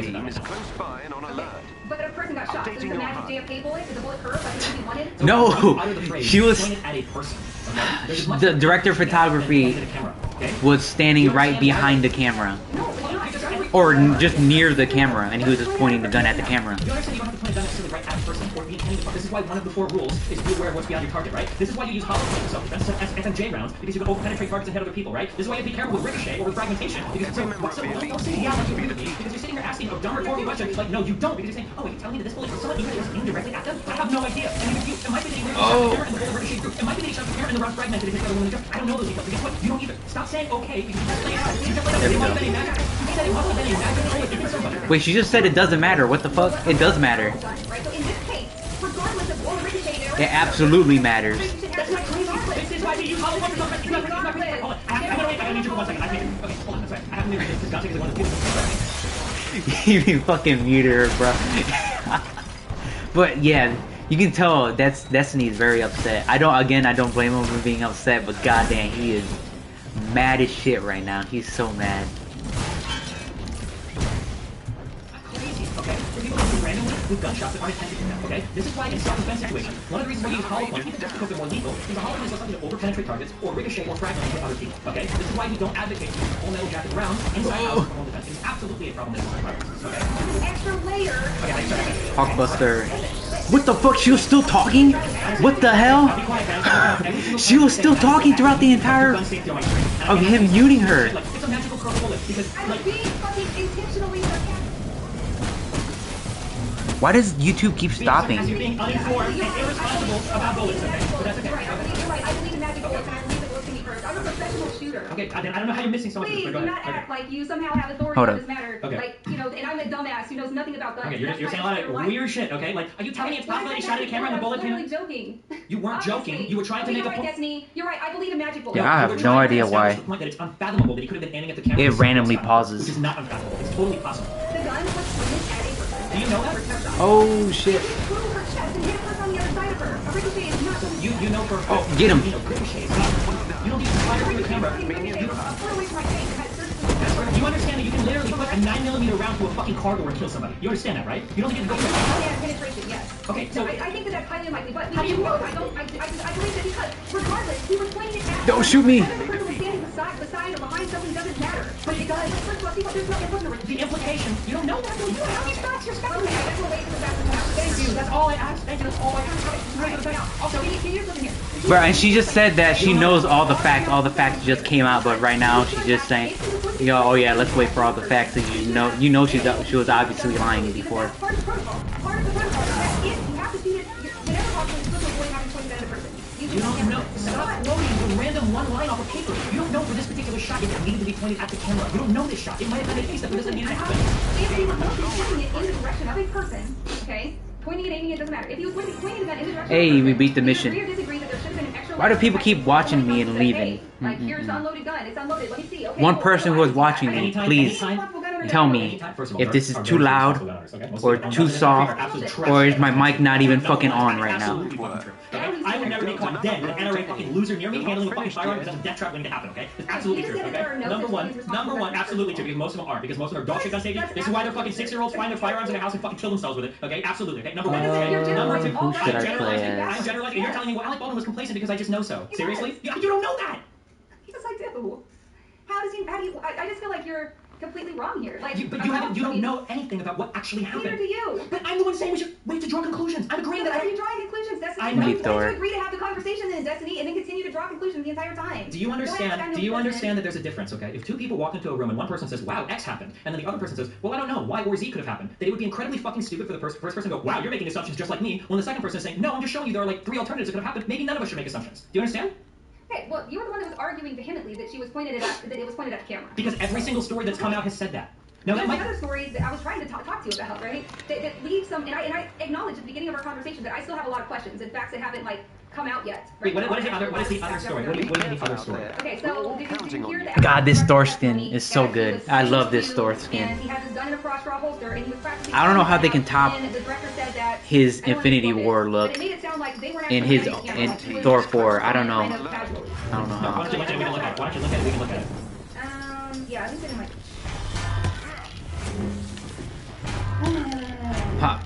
D: team is close by and on alert.
C: But a person got shot. Does the magic JFK bullet? Did the bullet curve like he wanted?
A: No, she was.
B: At a person.
A: The director of photography was standing right behind the camera, or just near the camera, and he was just pointing the gun at the camera.
B: You understand you don't have to point a gun necessarily right at a person or be intended to. This is why one of the 4 rules is be aware of what's beyond your target, right? This is why you use hollow points and self-defense as FMJ rounds, because you can over-penetrate targets and hit other people, right? This is why you have to be careful with ricochet or with fragmentation, because don't say yeah like you agree with me, because you're sitting here asking a dumb rhetorical question, like no you don't, because you're saying, oh, you're telling me that this bullet was someone even aimed directly at them? I have no idea. And it might be that he shot the camera and the bullet ricocheted through. It might be that he shot the camera and the round fragmented and hit the other woman in the chest. I don't know those details. But guess what? You don't either. Stop saying okay because you just lay it out. You just let it must have been a magic. You said it must have been a magic bullet. You put somebody.
A: Wait, she just said it doesn't matter. What the fuck? It does matter.
C: Right, so in this case, regardless of what ricochet
A: it absolutely matters.
C: That's my crazy argument.
B: This is why we use hollow points and self-defense. Hold on. I need you for 1 second. Okay, hold on. That's right. I have to mute this because Dante is the one that's
A: You fucking muted her, bro. But yeah, you can tell that's Destiny's very upset. I don't blame him for being upset, but goddamn, he is mad as shit right now. He's so mad.
B: crazy. Okay, for people who randomly with gunshots that aren't intended for that, okay? This is why in self-defense situations, one of the reasons why you use hollow points isn't just because they're more lethal, because a hollow point is less likely to over-penetrate targets or ricochet or fragment hit other people, okay? This is why we don't advocate using full metal jacket rounds inside house for home defense. It is absolutely a problem that is okay?
C: An extra layer.
B: Okay,
A: Hawkbuster. What the fuck? She was still talking? What the hell? She was still talking throughout the entire of him muting her.
B: It's a magical curl bullet because
C: I'm being fucking intentionally sarcastic.
A: Why does YouTube keep stopping?
B: you're being uninformed and irresponsible about bullets, okay? But that's okay.
C: You're right. I believe in magic bullets and I believe that bullets can be first. I'm a professional shooter.
B: Okay, I don't know how you're missing so much.
C: Please do not act like you somehow have authority
A: Hold
C: in
A: up.
C: this matter.
B: Okay.
C: Like, you know, and I'm a dumbass who knows nothing about guns.
B: Okay, you're saying a lot of weird shit, okay? Like, are you telling me it's possible that you shot at a camera and the bullet
C: came?
B: came?
C: Joking.
B: You weren't joking. You were trying to make a point.
C: Destiny. You're right. I believe in magic bullets.
A: Yeah, I have no idea why.
B: The point that it's unfathomable that he could have been aiming at the camera.
A: It randomly pauses.
B: Which is not unfathomable. It's totally possible.
C: The gun was pointed at a person.
B: Do you know that?
A: Oh shit.
C: Through her chest and hit a person on the other side of her. A ricochet is not something
B: You know for
A: Oh, get him.
B: You know ricochet is not. You don't need to fire from the camera. You understand that you can literally put a 9mm round through a fucking car door and kill somebody. You understand that, right? You don't need to go for
C: penetration, yes.
B: Okay, so
C: I think that that's highly unlikely, but how do you know? I believe that because regardless, he was pointing it at.
A: Don't shoot me.
C: Whether the person was standing beside or behind something doesn't matter. But it does. First of all, people, there's no
B: the implication. You don't know that. You don't have these facts. You're speculating.
C: Okay, I guess we'll wait for the facts.
B: Thank you. That's all I asked. Thank you. That's all I asked.
C: Also, can you listen here?
A: Bro, and she just said that she knows all the facts. All the facts just came out, but right now she's just saying, "Yo, oh yeah, let's wait for all the facts." So you know she was obviously lying before.
C: Part of the protocol. Part of the protocol is that if you have to shoot it, whenever possible, you're supposed to avoid having pointed at a person.
B: You don't know. Stop quoting the random one line off of paper. You don't know for this particular shot if it needed to be pointed at the camera. You don't know this shot. It might have been the case that it doesn't need to happen.
C: If he was pointing it in the direction of a person, okay? Pointing it, aiming it, doesn't matter. If he was pointing the gun in the direction
A: Hey,
C: of a person,
A: we beat the
C: we
A: mission.
C: agree or disagree that there should have been an extra
A: Why do people keep watching me and
C: Hey,
A: leaving?
C: like, here's the unloaded gun. It's unloaded. Let me see. Okay,
A: One
C: cool.
A: person who is watching me, please tell me if this is too loud or too soft, or is my mic not even fucking on right now?
B: I would never be caught dead with an NRA fucking loser near me handling a fucking firearm because that's a death trap waiting to happen, okay? It's absolutely true, okay? Number one, absolutely true, because most of them are, because most of them are dog shit gun stages. This is why they're fucking 6-year-olds find their firearms in their house and fucking kill themselves with it, okay? Absolutely, okay? Number one. Number two,
A: who should I play
B: I'm
A: as?
B: generalizing, and you're telling me, well, Alec Baldwin was complacent because I just know so. Seriously? You don't know that!
C: He's a psycho. How do you, I just feel like you're completely wrong here. Like,
B: But you don't know anything about what actually happened.
C: Neither do you.
B: But I'm the one saying we should wait to draw conclusions. I'm agreeing that
C: Why are you drawing conclusions, Destiny?
B: I
C: Why
B: know.
C: don't you agree to have the conversation then, Destiny, and then continue to draw conclusions the entire time?
B: Do you understand? Do you understand that there's a difference, okay? If two people walk into a room and one person says, "Wow, X happened," and then the other person says, "Well, I don't know, Y or Z could have happened," then it would be incredibly fucking stupid for the first person to go, "Wow, you're making assumptions just like me," when the second person is saying, "No, I'm just showing you there are like 3 alternatives that could have happened. Maybe none of us should make assumptions." Do you understand?
C: Okay, well, you were the one that was arguing vehemently that she was pointed at that it was pointed at the camera.
B: Because every single story that's come out has said that. Now that
C: There's
B: might.
C: other stories that I was trying to talk to you about, right? That leave some, and I acknowledge at the beginning of our conversation that I still have a lot of questions and facts that haven't like come out yet. Right?
B: Wait, what is the other story? What is the other story?
C: Okay, so did you hear that?
A: God, this Thor skin is so good. I love this Thor skin.
C: And he has his gun in a cross-draw holster, and he was practicing.
A: I don't know how they can top
C: and the director said that
A: his
C: I don't
A: Infinity
C: wanna
A: War
C: spoil
A: look
C: but it made it sound like they weren't
A: in
C: actually
A: his
C: fighting
A: in
C: against each
A: Thor
C: other.
A: 4. I don't know.
C: Kind of casually.
A: I don't know
B: Why
A: how.
B: don't you look at it? We can look at it. Why don't you look at it? We can look at it.
C: Yeah, I think they might.
A: Pop.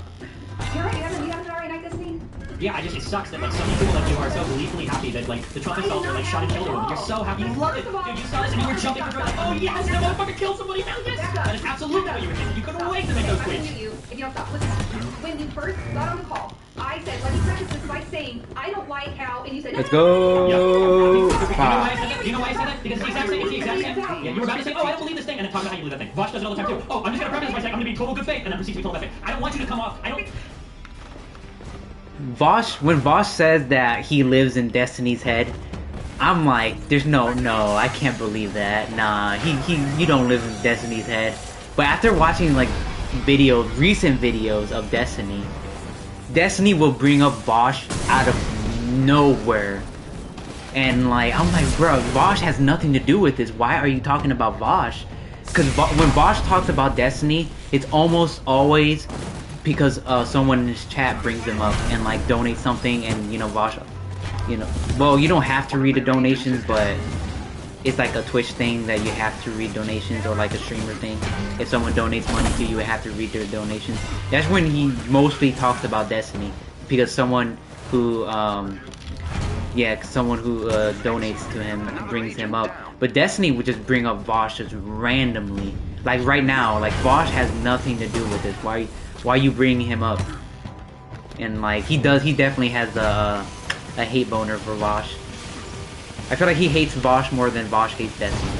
C: You're right. You haven't an alright night, Destiny?
B: Yeah, it sucks that like so many people like you are so gleefully happy that like the Trump installers like shot and killed everyone. You're so happy, you love it, dude. You saw this and you were jumping for joy, like, oh yes, that motherfucker killed somebody. Hell yes, that is absolutely what you were thinking. You couldn't wait to make those
C: I'm gonna
B: tweets.
C: mute you if you don't stop. Listen, when you first got on the call, I said, let me preface this by saying, I don't like how, and you said,
A: Let's go.
B: You know why I
A: Pop.
B: said that? You know why I said that? Because it's the exact same. Yeah, you were about to say, oh, I don't believe this thing, and then talk about how you believe that thing. Vosh does it all the time too. Oh, I'm just gonna preface this by saying I'm gonna be in total good faith, and then proceed to be total bad faith. I don't want you to come off. I don't.
A: When Vosh says that he lives in Destiny's head, I'm like, there's no, I can't believe that. Nah, you don't live in Destiny's head. But after watching like recent videos of Destiny will bring up Vosh out of nowhere. And like, I'm like, bro, Vosh has nothing to do with this. Why are you talking about Vosh? Because when Vosh talks about Destiny, it's almost always because someone in his chat brings them up and like donates something, and you know Vosh, well, you don't have to read the donations, but it's like a Twitch thing that you have to read donations, or like a streamer thing. If someone donates money to you, you have to read their donations. That's when he mostly talks about Destiny, because someone who donates to him brings him up. But Destiny would just bring up Vosh just randomly. Like right now, like Vosh has nothing to do with this. Why you bringing him up? And like he definitely has a hate boner for Vosh. I feel like he hates Vosh more than Vosh hates Destiny.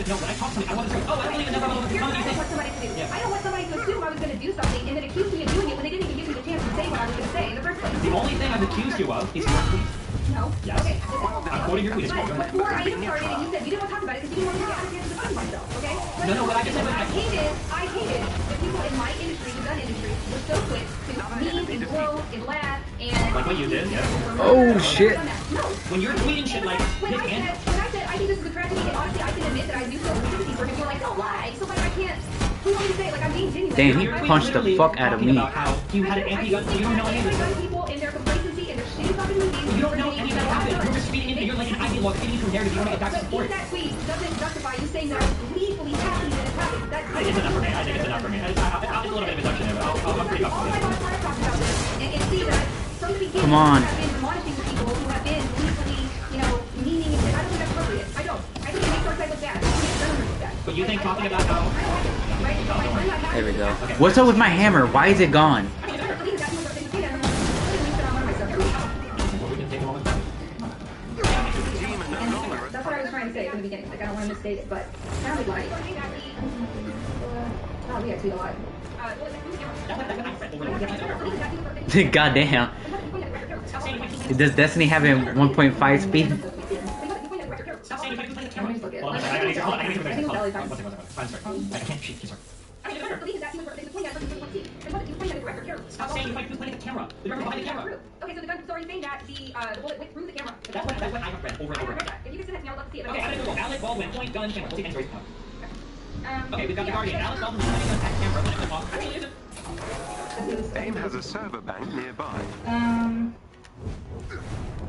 B: No, when I talk to me, I want to say, oh, I don't even know what
C: Here's what I want somebody to do.
B: Yeah.
C: I don't want somebody to assume I was going to do something and then accuse me of doing it when they didn't even give me the chance to say what I was going to say in the first place.
B: The only thing I've accused you of is your tweet.
C: No.
B: Yes.
C: Okay.
B: I'm quoting your tweet.
C: But before I even started, and you said you didn't want to talk about it because you didn't want me to get out of chance to defend myself, okay?
B: No, what I just said was
C: I hated the people in my industry, the gun industry, were so quick to meme and gloat and laugh and...
B: Like what you did, yeah.
A: Oh, shit.
C: No.
B: When you're tweeting shit like,
C: When I said I think this is a tragedy, and honestly I can admit that I do feel sympathy for him. You're like, don't lie. So like I can't. Who want me to say? Like I'm being genuine.
A: Damn, he
C: I'm
A: punched the fuck out of me.
B: About how you had an anti-gun, you don't know any of this.
C: People and their complacency and their shitty fucking movies.
B: You don't know any of that happened. You're just feeding into, you're like an ideologue feeding into a narrative. You want to get back to
C: But
B: support
C: if
B: it.
C: that tweet doesn't justify you saying that I'm gleefully happy that it's happened, that's
B: I think it's enough for me. I think it's enough for me. It's a little bit of induction there, but I'm pretty
C: all I
B: comfortable.
C: want to talk about this and see that from the beginning
A: Come on.
C: you have been admonishing the people who have been gleefully, meaning and I don't think that's appropriate. I don't. I think it makes our side look bad. I think it doesn't look bad.
B: But you think talking about how...
A: There we go. What's up with my hammer? Why is it gone?
C: That's what I was trying to say from the beginning. Like I don't want to misstate it, but it sounded like we had tweet a lot.
A: Goddamn. Does Destiny have a 1.5 speed?
B: Stop saying you might be playing the camera. The camera behind the camera.
C: Okay, so the gun. So are you saying that the bullet went through the camera?
B: That's what I have read over and over again.
C: If you can send it to me, I'd love to see it.
B: Okay, I'm gonna go. Alec, Baldwin, point, gun, camera. We'll take answers. Okay, we've got the
C: yeah,
B: Guardian. Alec, Baldwin, pointing gun, at camera. When it off. Actually, is it?
D: AIM has a server bank nearby.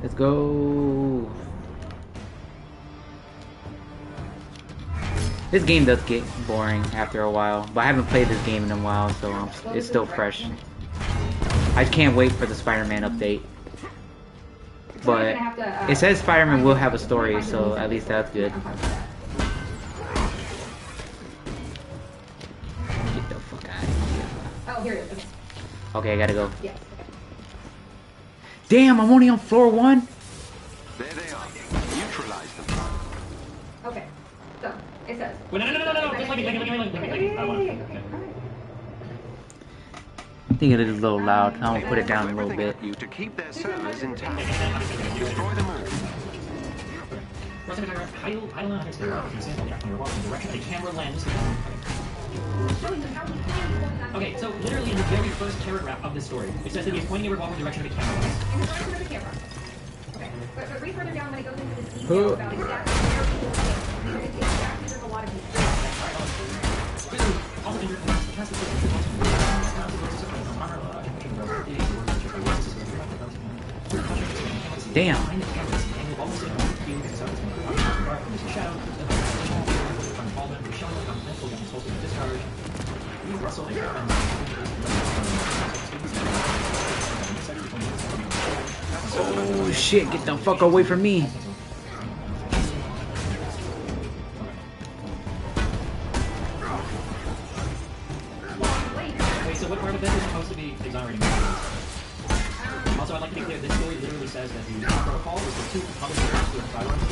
A: Let's go. This game does get boring after a while, but I haven't played this game in a while, so it's still fresh. I can't wait for the Spider-Man update. But it says Spider-Man will have a story, so at least that's good. Get the fuck out of here.
C: Oh, here it is.
A: Okay, I gotta go.
C: Yes.
A: Damn, I'm only on floor 1?
D: There they are. Neutralize them.
C: Okay. So it says.
B: Wait, no. Just like I want to.
A: I think it is a little loud. I'm gonna put it down a little bit.
D: You to keep their servers intact. Destroy them all.
B: Okay, so literally in the very first paragraph of this story, it says that he's pointing a revolver in the direction of the camera.
C: In the direction of the camera. Okay. But read further down when it goes into this detail about exactly where people stand. Because it's exactly there's a lot of
A: Damn. Oh shit, get the fuck away from me.
B: Wait, so what part of this is supposed to be exonerating? Also, I'd like to be clear, this story literally says that the protocol was for 2 public servers with firearms.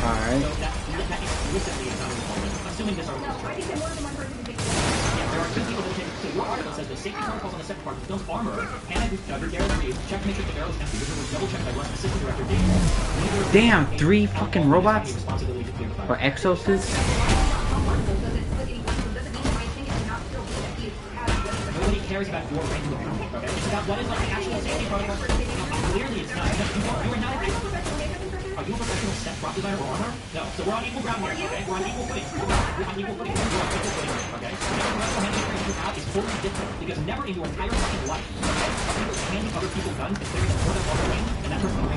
A: Alright.
B: So that explicitly exonerates all of them. Assuming this article is
C: I
B: correct.
C: think that more than one person can take it.
B: Yeah, there are 2 people that take. So your article says the safety protocols on the second part films armor. Hannah Gutierrez agrees. Check to make sure the barrel is empty. This was double checked by Russ Assistant Director Dave.
A: Damn, 3 fucking robots? Or exosuits?
B: Nobody cares about your range of combat, okay? It's about what is like the actual safety protocol. Clearly it's not. You are not. Are you a professional set prop designer or armor? No. So we're on equal ground here, okay? We're on equal footing. We're on equal footing. We're on equal footing, okay? Whatever professional handling experience you have is totally different because never in your entire fucking life have you handing other people guns considering that more than one range And that person will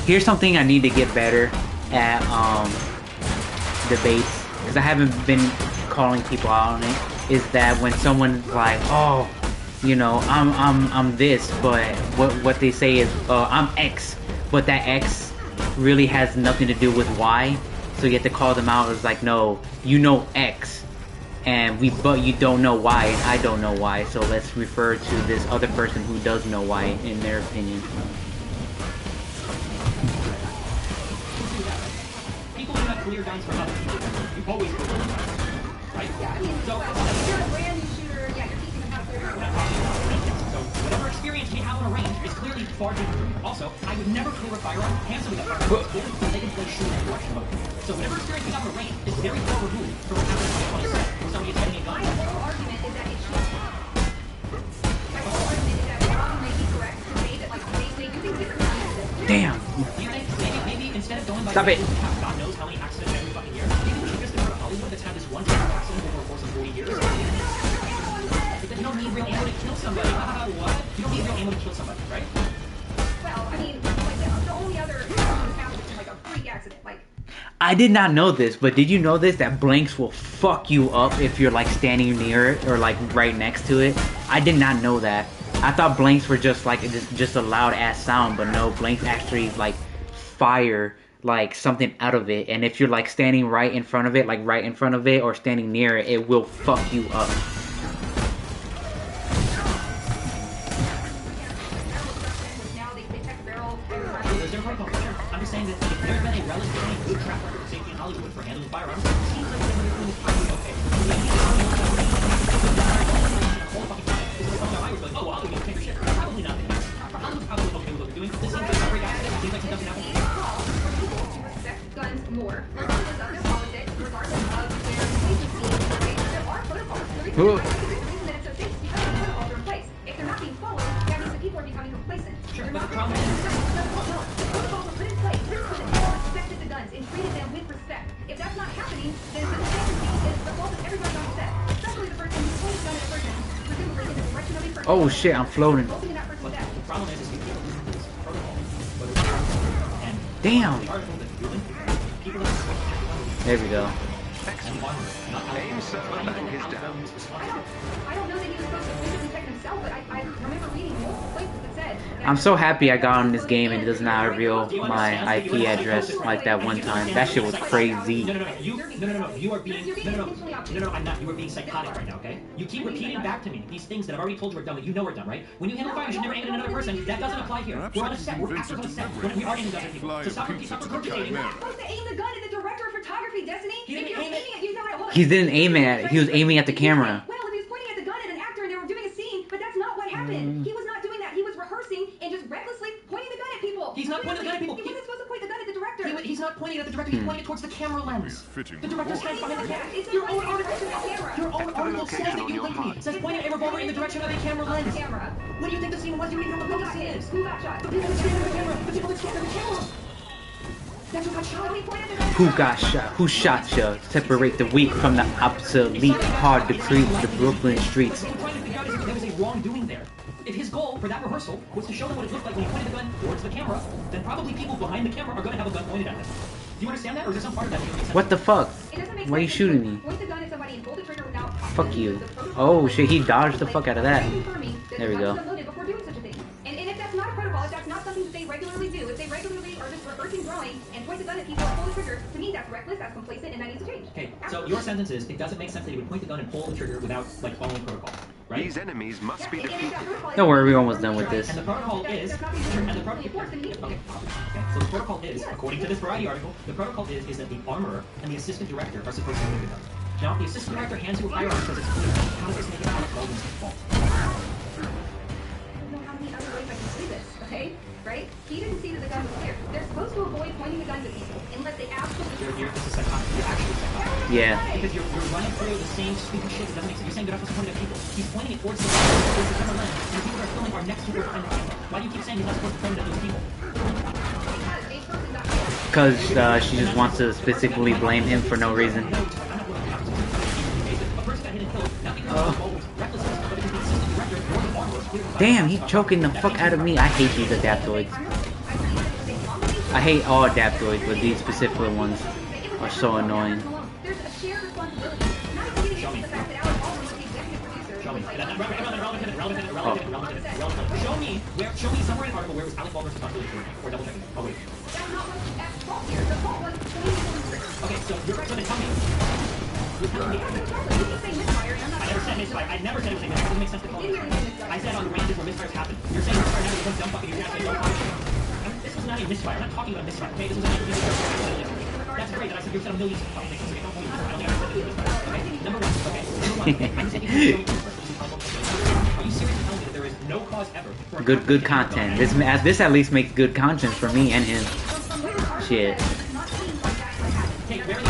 A: Here's something I need to get better at debates, because I haven't been calling people out on it. Is that when someone's like, oh, you know, I'm this, but what they say is I'm X, but that X really has nothing to do with Y, so you have to call them out. It's like, no, you know X, but you don't know Y, and I don't know Y, so let's refer to this other person who does know Y in their opinion.
B: People who have clear guns for other people. You always do. Right?
C: Yeah, I mean,
B: So,
C: if you're a brand new shooter, yeah, you're teaching them how to clear your gun.
B: So whatever experience you have on a range is clearly far different. Also, I would never clear a firearm handsomely with a firearm so they can play shooting in the direction of it. So whatever experience you have on a range is very far removed from what happens on a 20 when somebody is holding a gun.
C: My whole argument is that it should. My whole argument is that Rob may be correct to say that, like, they do things differently.
A: Damn.
B: Do you think maybe instead of going by
A: Stop it.
B: God knows how many accidents every fucking year, maybe we should just go to Hollywood that's had this one tragic accident over the course of 40 years? But then you don't need real ammo to kill somebody. What? You don't need real ammo to kill somebody, right?
C: Well, I mean, like, the only other accident happened is like a freak accident, like.
A: I did not know this, but did you know this, that blanks will fuck you up if you're like standing near it or like right next to it? I did not know that. I thought blanks were just like just a loud ass sound, but no, blanks actually like fire like something out of it, and if you're like standing right in front of it, like right in front of it, or standing near it, it will fuck you up.
B: I'm just saying that if there had been a relatively good track record of safety in Hollywood for handling firearms, it seems like they're doing this probably okay. Oh, well, Hollywood, take your shit. Probably not the case. Hollywood's probably okay with what they're doing. This seems like a great accident. It seems like it doesn't happen.
C: Respect guns more, regardless of their politics, regardless of their agency. There are protocols. The reason that it's so safe is because the protocols are in place. If they're not being followed, that means that people are becoming complacent.
B: Sure,
C: They're
B: but
C: not
B: the problem is...
C: the protocols are put in place so that people respected the guns and treated them with respect. If that's not happening, then the deficiency is the fault of everybody on set, especially the person who's pointing a gun at a person, presumably in the direction of a person.
A: Oh shit, I'm floating.
C: Resulting in that person's death.
B: The problem is people use this protocol. And
A: Damn.
B: the article that's doing, people that switch
A: There we go.
D: Aim server bank is down.
C: I don't know that he was supposed to physically protect himself, but I remember reading multiple places that said...
A: I'm so happy I got on this game and it does not reveal my IP address like that one time. That shit was crazy.
B: No, you are being... No, I'm not. You are being psychotic right now, okay? You keep repeating back to me these things that I've already told you are done, that you know are done, right? When you handle fire, you should never aim at another person. That doesn't apply here. We're on a set. We're actors on a set. We are aiming guns at people. So stop regurgitating.
C: You're not supposed to aim the gun at the director of photography, Destiny!
B: He didn't aim it.
A: He didn't aim at it. He was aiming at the camera.
C: Well, if he was pointing at the gun at an actor and they were doing a scene, but that's not what happened. He was not doing that. He was rehearsing and just recklessly pointing the gun at people.
B: He's not pointing the gun at people.
C: He wasn't supposed to point the gun at the director.
B: He's not pointing it at the director. He's pointing it towards the camera lens. The director's standing behind the camera.
C: It's
B: Your
C: not
B: own
C: pointing
B: article
C: in the direction of the camera.
B: Your own article says that you linked me. It says pointing a revolver in the direction of a camera lens.
C: Camera.
B: What do you think the scene was? You don't even know what the scene is.
C: Who got shot?
B: The people that stand in the camera. The people that stand in the camera. That's who got shot.
A: Who got shot? Who shot you? Separate the weak from the obsolete. Hard to creep the Brooklyn streets.
B: What we're trying to figure out is if there was a wrongdoing there. If his goal for that rehearsal was to show them what it looked like when he pointed the gun towards the camera, then probably people behind the camera are going to have a gun pointed at them. Do you understand that, or is there some part of that that makes sense?
A: What the fuck? Why are you shooting me?
C: Point the gun at somebody and pull the trigger without...
A: Fuck you. Oh shit, he dodged the fuck out of that. There we go.
C: Before doing such a thing. And if that's not a protocol, if that's not something that they regularly do, if they regularly are just rehearsing drawing and point the gun at people and pull the trigger, to me that's reckless, that's complacent, and that needs to change.
B: Okay, so your sentence is, it doesn't make sense that he would point the gun and pull the trigger without, like, following protocol, right?
D: These enemies must be defeated.
A: Don't worry, we're almost done with this.
B: And the protocol is, so the protocol is, according to this Variety article, the protocol is that the armorer and the assistant director are supposed to move the gun. Now, if the assistant director hands you a firearm because it's clear, how does this make it Alec Baldwin's fault?
C: I don't know how many other ways I can say this, okay? Right? He didn't see that the gun was clear. They're supposed to avoid pointing the guns at people unless they absolutely...
B: This is psychotic. You're actually psychotic.
A: Yeah.
B: Because you're running through the same stupid shit that doesn't make sense. You're saying they're not supposed to point it at people. He's pointing it towards the camera lens, and the people that are filming are next to or behind the camera. Why do you keep saying he's not supposed to point it at those people?
A: Because she just wants to specifically blame him for no reason. Damn, he's choking the fuck out of me. I hate these adaptoids. I hate all adaptoids, but these specific ones are so annoying.
C: There's a shared responsibility. Not even getting into the fact that Alec Baldwin was the executive producer.
B: Show me.
C: Like,
B: Show me somewhere in the article where it was Alec Baldwin's responsibility for double checking. Oh wait.
C: that's not what's at fault here. The fault was
B: Okay, so you're going to tell me. You're telling me.
C: you keep saying misfire, and I'm not
B: I never said misfire. I never said it was a misfire. It doesn't make sense to call it misfire. I said on the ranges where misfires happen. You're saying misfire never becomes dumb fucking. You're asking don't This was not a misfire. I'm not talking about misfire. Okay, this was a That's great that I said you said a million fucking things. Okay, don't hold me. I don't think I said this was misfire. Okay, number one. I said you are you serious telling me that there is no cause ever for
A: Good content. This at least makes good content for me and him. Shit.
B: Okay, very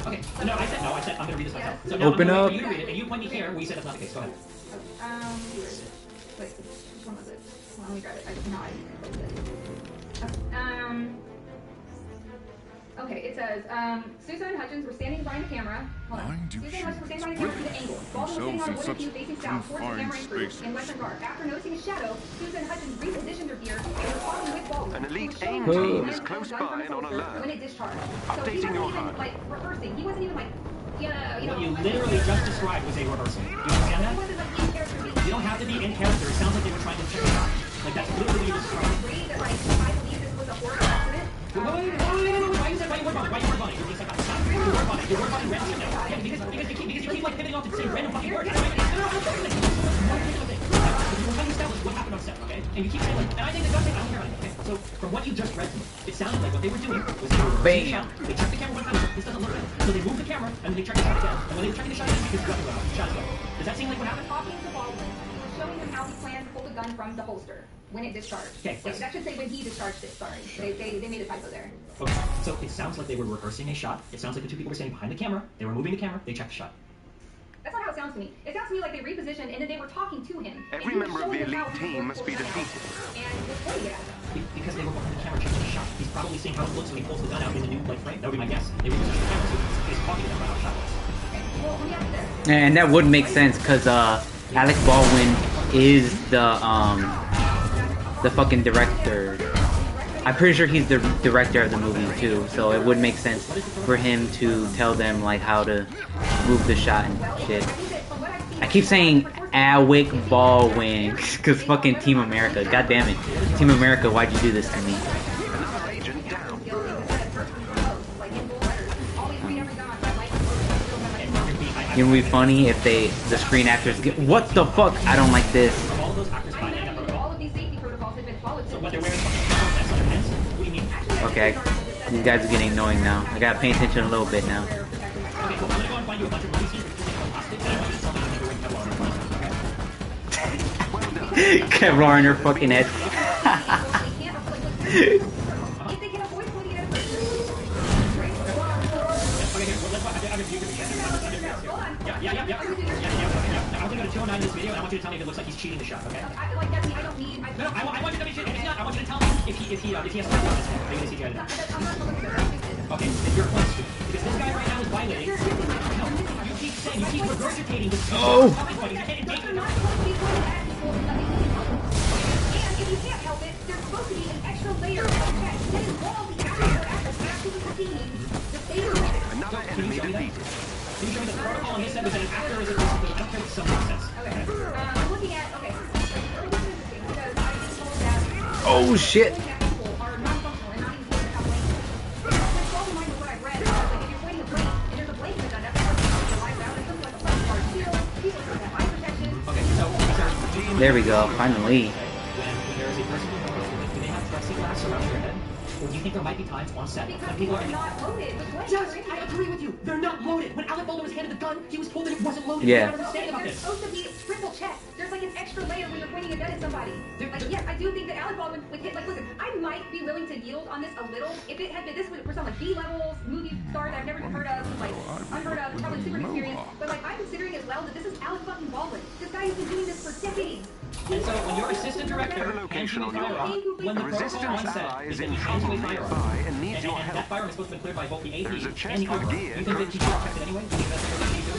B: Okay, no, I said I'm gonna read this myself. So now
A: Open up.
B: You read it, and you point me here where you said that's not the case. Go ahead.
C: Wait, which one was it? Well, let me grab it. Okay, it says, Susan and Hutchins were standing behind the camera. Hold on. Susan and Hutchins were standing behind the camera to the angle. Baldwin was sitting on a wooden cube facing south towards the camera and crew in Western Guard. After noticing a shadow, Susan and Hutchins repositioned their gear and were following with Baldwin.
D: An elite
C: who was showing
D: AIM
C: the
D: team
C: man
D: is close
C: with a gun
D: by
C: from
D: and on
C: his holster
D: alert.
C: when it discharged. So he
D: Updating your
C: wasn't even,
D: HUD.
C: like, rehearsing. He wasn't even, like, yeah,
B: What you literally just described was a rehearsal. Do you understand that?
C: He wasn't, like, in character being...
B: You don't have to be in character. It sounds like they were trying to check it out. Like that's literally what you described.
C: agree that, like, I believe this was a horrible accident.
B: Why you word on it? Why you word on it? You're being psychotic. Stop. You word on it. You're word on it randomly now. Yeah, because you keep like pivoting off to say random fucking words. No, I'm not saying that. One particular thing. We're trying to establish what happened on set, okay? And you keep saying like, and I think the gun thing, I don't care about it, okay? So from what you just read to me, it sounded like what they were doing was they were reversing the shot. They checked the camera one time. This doesn't look right. So they moved the camera and then they checked the shot again. And when they were checking the shot again, because the gun went off. Shot is gone. Does that seem like what happened?
C: Talking to Baldwin, he was showing him how he planned to pull the gun from the holster when it discharged.
B: Okay, yes.
C: That should say when he discharged it, sorry. They made a typo there.
B: Okay, so it sounds like they were rehearsing a shot. It sounds like the two people were standing behind the camera. They were moving the camera. They checked the shot.
C: That's not how it sounds to me. It sounds to me like they repositioned and then they were talking to him.
D: Every member of the elite team must be defeated.
C: And was pointing it at them.
B: Because they were behind the camera checking the shot. He's probably seeing how it looks when he pulls the gun out in the new like frame. That would be my guess. They repositioned the camera so he's talking to them about how the shot looks.
C: Well, let me ask you this.
A: And that would make sense because Alec Baldwin is the fucking director. I'm pretty sure he's the director of the movie too, so it would make sense for him to tell them like how to move the shot and shit. I keep saying Alec Baldwin because fucking Team America. God damn it, Team America, why'd you do this to me?
D: Another agent down.
A: It would be funny if the screen actors get what the fuck? I don't like this.
B: All those actors behind the camera.
C: All of these safety protocols have been followed.
B: So what they're wearing fucking vests on their heads? What do you mean?
A: Okay, these guys are getting annoying now. I gotta pay attention a little bit now.
B: Okay, well, I'm gonna go and find you a bunch of movie scenes where people take hostage, and I want you to tell me if they're wearing Kevlar.
A: Kevlar in her fucking head.
B: I'm gonna go to 209 in this video, and I want you to tell me if it looks like he's cheating the shot, okay?
C: I don't need...
B: No, I want you to tell me if he's not. I want you to tell me if he has to work on this one. Are you gonna CGI it? Okay, then you're close to it. Because this guy right now is violating. No, you keep saying, you keep regurgitating this.
A: Oh!
B: You can't engage in it.
C: And if you can't help it, there's supposed to be an extra layer of check that involves the actual proceeding, the favor of it.
D: Another enemy defeated.
B: Can you show me the protocol on this side? Was it an after or is it I don't care what some says.
C: Okay. I'm looking at, okay. Because I was told that...
A: Oh shit!
C: people are non-functional and not even doing the calculation. Which falls in line with what I've read. Like, if you're pointing a blank and there's a blank in the gun, that's supposed to be live round. It's something like a front part. People should have eye protection.
B: Okay, so
A: There we go, finally.
B: when there is a person who do they have plexiglass around their head? Or do you think there might be times on set
C: Because
B: when
C: people
B: people
C: are
B: are...
C: not loaded with blanks.
B: Yes, I agree with you. They're not loaded. When Alec Baldwin was handed the gun, he was told that it wasn't loaded.
A: Yeah.
B: I don't understand about
C: There's
B: this.
C: supposed to be triple check. There's like an extra layer when you're pointing a gun at somebody. Like, yes, I do think that Alec Baldwin would hit, like, listen, I might be willing to yield on this a little if it had been, this were some like B-levels, movie stars I've never even heard of, like, unheard of, probably super inexperienced, but like, I'm considering as well that this is Alec fucking Baldwin. This guy has been doing this for decades.
B: And so when your assistant director
D: The location
B: hands you a
D: on your
B: firearm,
D: map.
B: when the
D: A
B: protocol
D: resistance
B: on set
D: ally
B: is
D: is
B: that
D: in
B: you hand you
D: trouble
B: a firearm,
D: nearby and needs your
B: and that
D: help.
B: firearm is supposed to be cleared by both the AD
D: There is a
B: and
D: chest
B: the
D: with
B: armor.
D: gear
B: You think that
D: close
B: you
D: by.
B: should check it anyway? Do you think that's what you do?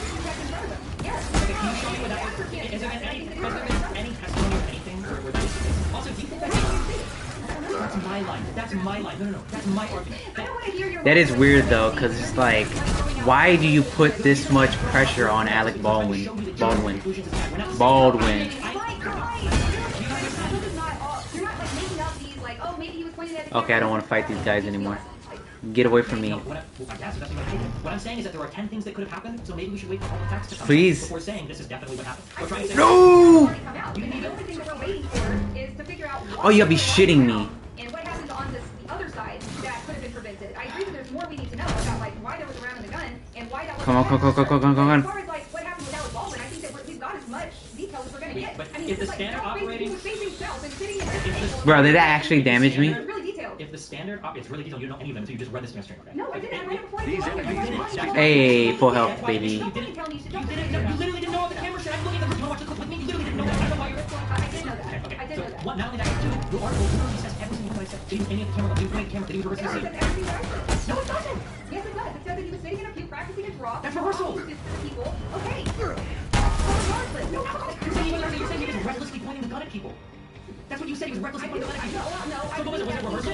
C: Yes.
B: Okay, can you show me what that is? Is there any testimony or anything where that is the case? Also, do you think that's my line? That's my line. No. That's my argument.
C: I don't want to hear your
A: That is weird though, cause it's like, why do you put this much pressure on Alec Baldwin? Baldwin. Okay, I don't want to fight these guys anymore. Get away from me.
B: What I'm saying is that there are 10 things that could have happened, so maybe we should wait for all the facts to come
A: Please.
B: before saying this is definitely what happened. We're trying to say
A: No!
C: The only thing that we're waiting for is to figure out
A: Oh, you gotta be shitting me.
C: and what happens on the other side that could have been prevented. I agree that there's more we need to know about like why there was a round in the gun and why that was.
A: Come on.
C: As far as like what happened with Alec Baldwin, I think that we've got as much detail as we're gonna get.
B: But
C: I mean,
B: if the
C: it's
B: standard operating-
C: he was facing cells and sitting in the
A: Bro, did that actually damage me?
C: It's really detailed.
B: if the standard it's really detailed, you don't know any of them, so you just read this in your string, okay?
C: No, I didn't. I read it before I
D: These
C: came over here.
D: enemies must
A: Hey, full health, baby.
B: You literally didn't know what the camera said. I'm looking at the person watch the clip with me. You literally didn't know that. I don't know why you're.
C: I did know that.
B: Okay.
C: I did
B: So
C: know that.
B: what? Not only that, dude, your article literally says every single thing I said. Didn't any of the camera? Didn't play the camera. Didn't reverse
C: It
B: the
C: says
B: scene.
C: everything that I said. No, it doesn't. Yes, it does. It says that he was sitting in a pew practicing his rock.
B: That's rehearsal.
C: To the people. Okay. Regardless. No,
B: You're saying he was recklessly pointing the gun at people. That's what you said. He was recklessly pointing the gun at people.
C: No.
B: So what was it? Was it rehearsal?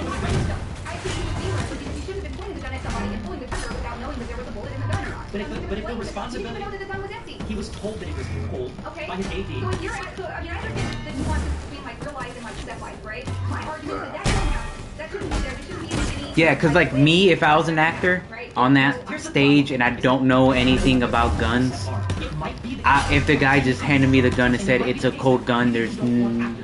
C: I think he was being reckless because he shouldn't have been pointing the gun at somebody and pulling the trigger without knowing that there was a bullet in the gun or not.
B: But if the
C: He didn't
B: responsibility,
C: even know that the gun was empty.
B: he was told that it was cold
C: Okay.
B: by his AD.
C: So if you're at, I mean, I understand the nuances between like real life and like step life, right? My argument is that shouldn't happen. That shouldn't be there. There shouldn't be any.
A: Yeah, cause like me, if I was an actor on that stage and I don't know anything about guns,
B: It might be
A: if the guy just handed me the gun and said it's a cold gun, there's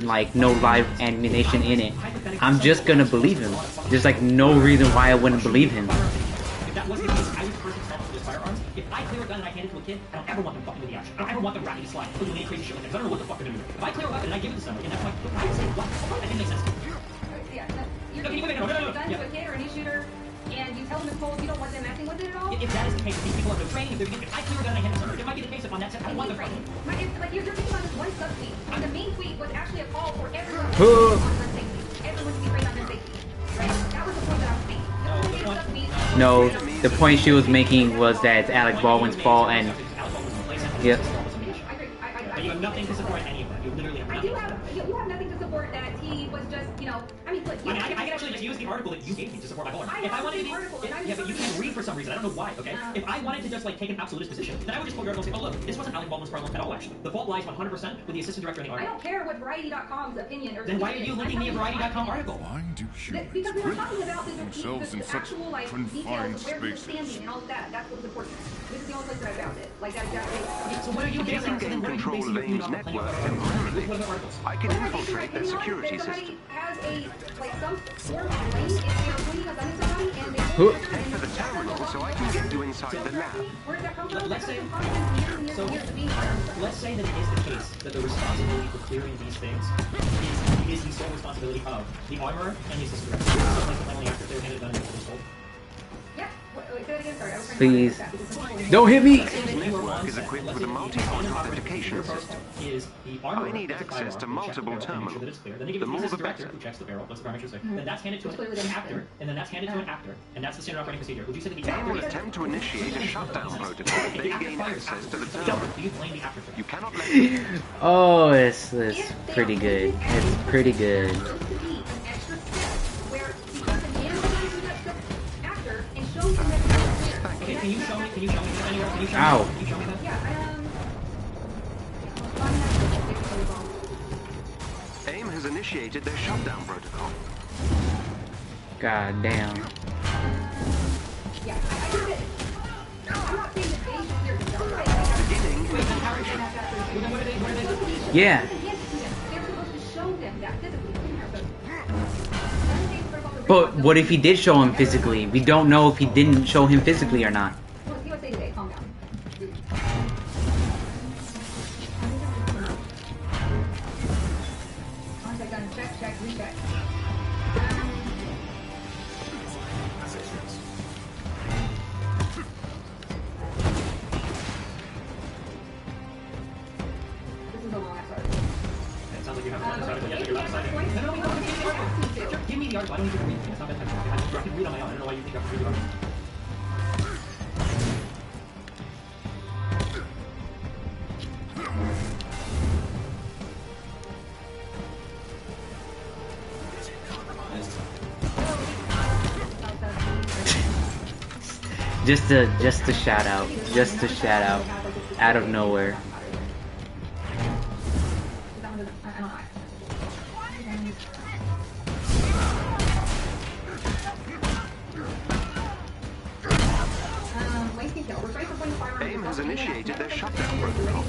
A: like no live ammunition in it, I'm just gonna believe him. There's like no reason why I wouldn't believe him.
B: If that wasn't the case, I would personally stand up for those firearms. If I clear a gun and I hand it to a kid, I don't ever want them fucking with the action. I don't ever want them racking slide, doing any crazy shit like that. 'Cause I don't know what the fuck they're gonna do. If I clear a weapon and I give it to somebody, and that's like, I would say, what? That didn't make sense to me.
C: Yeah, no, you're
B: No,
C: giving
B: no,
C: a gun
B: yeah.
C: to a kid or a new shooter, and you tell them it's cold, you don't want them messing with it at all.
B: If that is the case, if these people have no training, if I clear a gun and I hand it to somebody, it might be the case if on that set, I don't want them fucking.
C: Like you're thinking about this one sub-tweet, and the main tweet was actually a call for everyone to
A: Huh.
C: be trained on gun safety. Everyone to be trained on gun safety. Right? That was the point that I was making. This was a sub-tweet.
A: No, the point she was making was that it's Alec Baldwin's fault and yep.
C: I agree. I
B: You have nothing to support any of that. You literally have
C: I
B: nothing.
C: do have, you have nothing to support that he was just, you know, I mean, look,
B: I mean, I can actually just use the article that you gave me to support my point.
C: I
B: If I
C: have
B: wanted to
C: the
B: be,
C: article, and I'm
B: yeah, but you
C: just-
B: can't read for some reason. I don't know why. Okay. If I wanted to just like take an absolutist position, then I would just quote your article and say, oh look, this wasn't Alec Baldwin's problem at all. Actually, the fault lies 100% with the assistant director and the
C: I
B: article.
C: don't care what Variety.com's opinion or
B: Then why are you linking me a Variety.com article?
E: Why do humans
C: Because we were
E: prison
C: talking about
E: themselves in
C: the
E: such
C: actual like
E: confined
C: details of where he was standing
E: spaces?
C: and all of that. That's what was important. This is the only place that I found it. Like that exactly.
B: So what are you
D: You
B: basing?
D: can gain
B: What are you
D: control
B: basing
D: of
B: your opinion
D: AIM's
B: on? Playing
D: network
B: with
D: temporarily.
B: what other articles?
D: I can infiltrate their security system.
C: Has a like some form of lane if they're pointing a gun at somebody and they
A: Who?
D: Pay for the terminal so I can get you inside the lab.
C: Where does that come from?
B: Let's say-
C: So
B: Let's say that it is the case that the responsibility for clearing these things is the sole responsibility of the armorer and the assistant director. So like the only after they were handed done and it was told.
C: yeah. Wait, say that again. Sorry, I was trying
A: Please.
C: to that because some people-
A: Don't hit me!
D: This network is equipped with a multi-point authentication system. I need access to multiple terminals. The more the better.
B: Who checks the barrel, lets the parameters say. Then that's handed to an actor, and then that's handed to an actor, and that's the standard operating procedure. Would you say that the
D: AIM will
B: actor
D: attempt to initiate a shutdown protocol if they gain access to the terminal.
B: do you blame the actor for
D: You cannot let them.
A: Oh, it's pretty good. It's pretty good.
C: supposed to be an extra step where the person analyzes that actor and shows them that it's clear.
B: Okay, can you show me anywhere? Can you show
A: Ow.
B: me? Can you show me that?
C: Yeah,
D: AIM has initiated their shutdown protocol.
A: God damn.
C: yeah, I think that I'm not saying that they should clear the gun.
D: Beginning infiltration.
B: Well, then what are they?
A: Yeah.
C: They're supposed to show them that physically.
A: But what if he did show him physically? We don't know if he didn't show him physically or not.
C: Well, see what they say. Calm down. Contact gun. Check. Recheck. This is a long ass article.
B: It sounds like you're the article. I don't need you to read it. It's not that type of thing. I can read on my own. I don't know why you think I have to read the article.
A: Just a shout out. Just a shout out of nowhere.
D: AIM has initiated their shutdown protocol.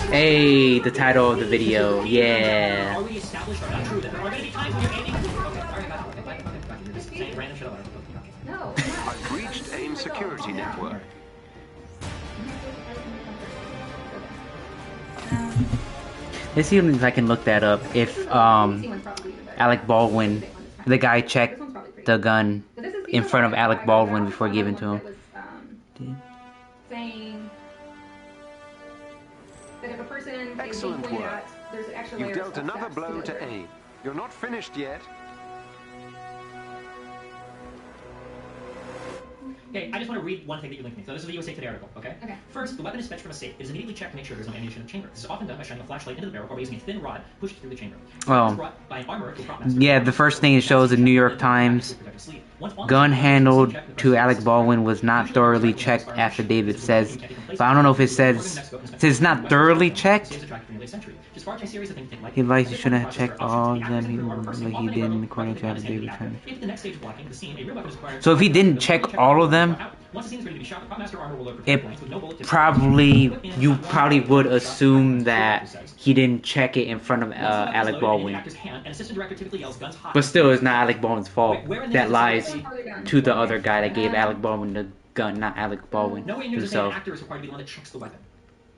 A: Hey, the title of the video. Yeah.
B: Are we established or not true that there are going to be times when you're aiming? Okay, alright, got it. Just saying random shit about it.
C: No.
D: I've reached AIM security network.
A: Let's see if I can look that up. If Alec Baldwin, the guy checked the gun in front of Alec Baldwin before giving to him.
C: Saying that if a person
D: Excellent
C: is being pointed
D: work.
C: at, there's an extra
D: You've
C: layer
D: dealt
C: of
D: another
C: steps
D: blow
C: go
D: to
C: through.
D: AIM. You're not finished yet.
B: Okay, I just want to read one thing that you linked me. So this is the USA Today article, okay?
C: Okay.
B: First, the weapon is fetched from a safe. It is immediately checked to make sure there's no ammunition in the chamber. This is often done by shining a flashlight into the barrel or by using a thin rod pushed through the chamber.
A: Well,
B: It is brought by an armorer to a prop master.
A: yeah, the first thing it shows in New York Times, gun handled to Alec Baldwin was not thoroughly checked, affidavit says. But I don't know if it says it's not thoroughly checked. He likes you shouldn't have checked all of them, like he didn't according to affidavit. So if he didn't check all of them, you probably would assume that he didn't check it in front of Alec Baldwin. But still, it's not Alec Baldwin's fault. That lies to the other guy that gave Alec Baldwin the gun, not Alec Baldwin himself.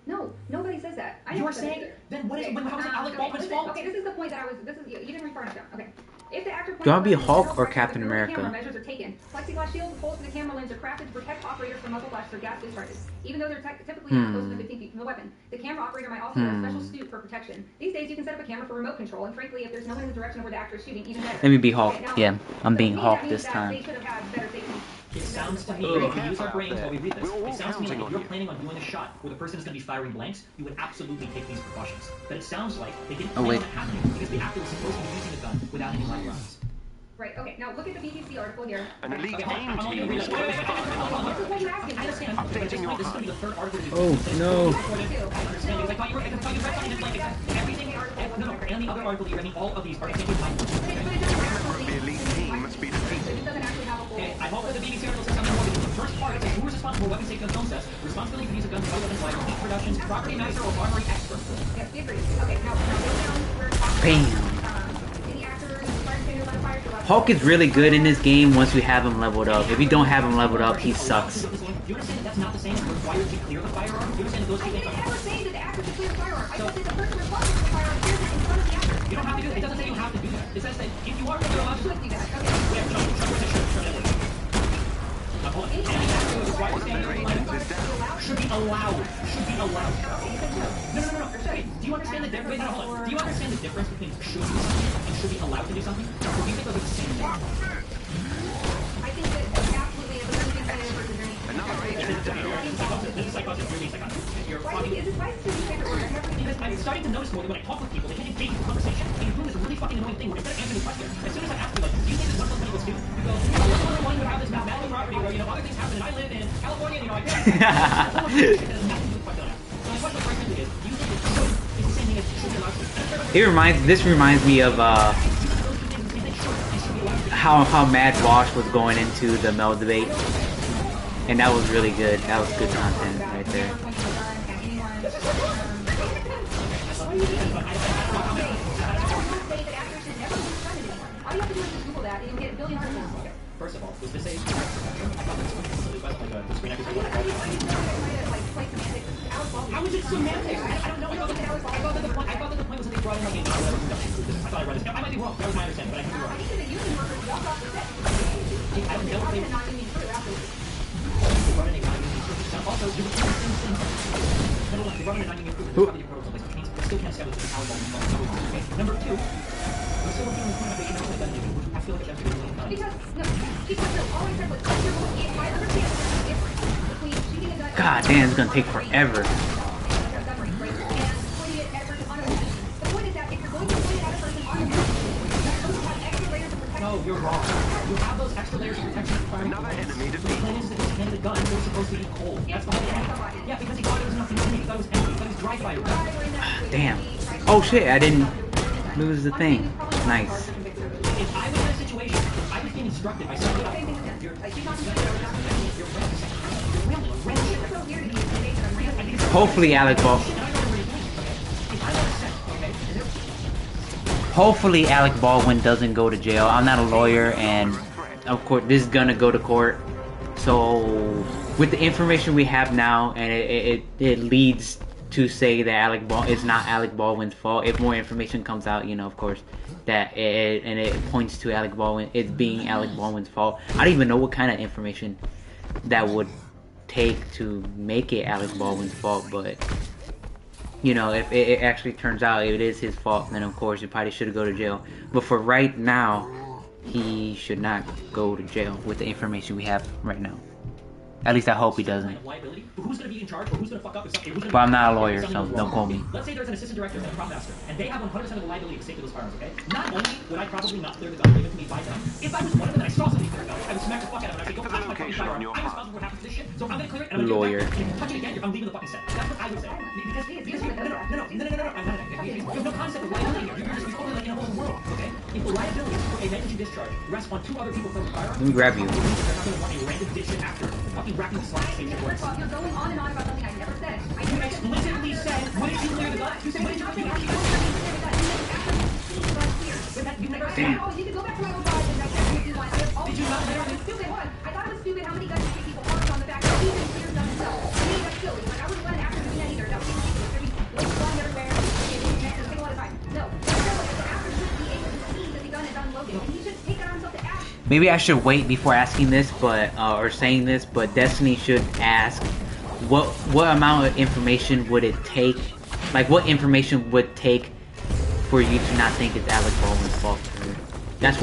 C: No, nobody says that. I
B: You
C: never
B: are
C: said
B: saying,
C: either.
B: then what is it? How is it Alec Baldwin's fault?
C: Okay, this is the point that I was. You didn't read far enough down. Okay. If the actor
A: Do you want to be
C: points
A: Hulk
C: out
A: or
C: that
A: Captain
C: the
A: America?
C: camera measures are taken. Plexiglass shields, holes in the camera lens are crafted to protect operators from muzzle flashes or gas discharges. Even though they're typically not closer than 15 feet from the weapon, the camera operator might also wear a special suit for protection. These days, you can set up a camera for remote control, and frankly, if there's no one in the direction of where the actor is shooting, even better.
A: Let me be Hulk.
C: Okay, now,
A: Yeah, I'm being
C: to me,
A: Hulk
C: that
A: this
C: means that
A: time.
C: They should have had better safety.
B: It sounds to me, if we use our brains while we read this, it sounds to me like if you're planning on doing a shot where the person is going to be firing blanks, you would absolutely take these precautions. But it sounds like they didn't plan on it happening because the actor was supposed to be using the gun without any live rounds.
C: Right, okay, now look at the BBC article here.
D: An elite
B: Okay,
D: AIM
B: I'm only
D: team
B: going
D: is
B: to read it.
C: This is what you're asking.
B: I understand, but at this point, this is going to be the third article that
A: Oh, no.
B: I understand, because I thought you read something that's like everything, no, and the other article that you read, I mean, all of these are taken by
D: The elite team must be defeated.
C: It doesn't actually have a full...
B: Okay, I hope that the BBC article says something more because the first part, it says who is responsible for weapon safety on film sets, responsibility for use of guns, no weapons, like heat productions, property master, or armory expert.
C: Yes, we agree. Okay, now go down where it talks
A: Bam.
C: about any actors, fire standards on fire, so
A: Hulk is really good in this game once we have him leveled up. If you don't have him leveled up, he sucks.
B: Do you understand that that's not the same as required to clear the firearm? Do you understand that those
C: I
B: two things
C: didn't
B: are...
C: ever say that the actor should clear the firearm. I said that the person responsible for the firearm clears it in front of the actor.
B: You don't have to do that. It doesn't say you have to do that. It says that if you are allowed to...
C: Should do that. Okay.
B: Yeah, no, hold on. Any actor who is required to stand in line should be allowed. Should be allowed. No. Wait, do you understand the difference? Wait, no, hold on. Do you understand the difference between should do something and should be allowed to do something? Or do you think those are the same thing?
C: I think that absolutely if there's anything that versus anything.
B: This is psychosis. Really psychosis. You're fucking...
C: Is this why is this your favorite word? I've never
B: Because I'm starting to notice more that when I talk with people, they can't engage in conversation, and you do this really fucking annoying thing where instead of answering the question, as soon as I ask you, like, do you think this is something people do? You go, well, what's the one who have this mathematical property where, you know, other things happen, and I live in California, and, you know, I can't... So my question very simply is, do you think it should is the same thing as should be allowed to?
A: This reminds me of how Mad Wash was going into the Mel debate. And that was really good. That was good content right there.
B: First of all, was this a direct protection? I thought this was like a screen actor. How is it semantics? I don't know. I thought that the point was that they brought in like a I thought I read this. I might be wrong. That was my understanding, but I could be wrong. I don't know if they brought in a also, you they brought in a non-union proof. They still can't established that Alec Baldwin's fault. Okay. Number two, I'm still looking at the point that you know what gun did, which I feel like it has to be really done.
C: Because all I said was, I understand there's a difference between shooting a gun.
A: God damn, it's gonna take forever.
B: No, you're wrong. You have those extra layers of protection from firing.
D: Another enemy
B: The plan is that he handed the gun. It was supposed to be cold. That's why they had. Yeah, because he thought there was nothing in it. He thought it was empty. He thought it was dry fire.
A: Damn. Oh shit, I didn't lose the thing. Nice.
B: If I was in a situation, if I was being instructed by somebody else, you're
A: Hopefully Alec Hopefully Alec Baldwin doesn't go to jail. I'm not a lawyer, and of course this is gonna go to court. So with the information we have now, and it leads to say that it's not Alec Baldwin's fault. If more information comes out, you know, of course, that it points to Alec Baldwin, it's being Alec Baldwin's fault. I don't even know what kind of information that would take to make it Alec Baldwin's fault, but you know, if it actually turns out it is his fault, then of course he probably should go to jail. But for right now, he should not go to jail with the information we have right now. At least I hope he doesn't.
B: Who's going to be in charge, or who's going to fuck up if something?
A: But I'm not a lawyer, so don't quote me.
B: Let's say there's an assistant director and a prop master, and they have 100% of the liability of safety of those firearms, okay? Not only would I probably not clear the gun given to me by them, if I was one of them and I saw somebody clear a gun, I would smack the fuck out of it and I'd say, go touch my fucking firearm. I'm responsible for what happens to this shit, so I'm going to clear it and I'm going to do it back. And if you touch it again, I'm leaving the fucking set. That's what I would say. Because no, I'm not. You have no concept of liability here. You're totally like in a whole world, okay? If the liability for a negligent discharge rests on two other people from the firearm,
A: let me grab you.
B: They're not going to want a random ditch it after fucking wrapping the slide stage.
C: First off, you're going on and on about something I never said.
B: You explicitly said, what did you clear the gun? You said, what did you clear the gun? You never said,
C: oh, you can go back to my own garage and dissect it if you want.
B: Did you not clear
C: it? Stupid one. I thought it was stupid how many guns you people parked on the back. He even cleared them himself. To me, that's silly. Like, I wouldn't let an actor do that either. That would be ridiculous. There'd be like flying everywhere. It would take a lot of time. No. The actor should be able to see that the gun is unloaded. And he should take that on himself to act.
A: Maybe I should wait before asking this, but or saying this, but Destiny should ask what amount of information would it take? Like, what information would take for you to not think it's Alec Baldwin's fault? That's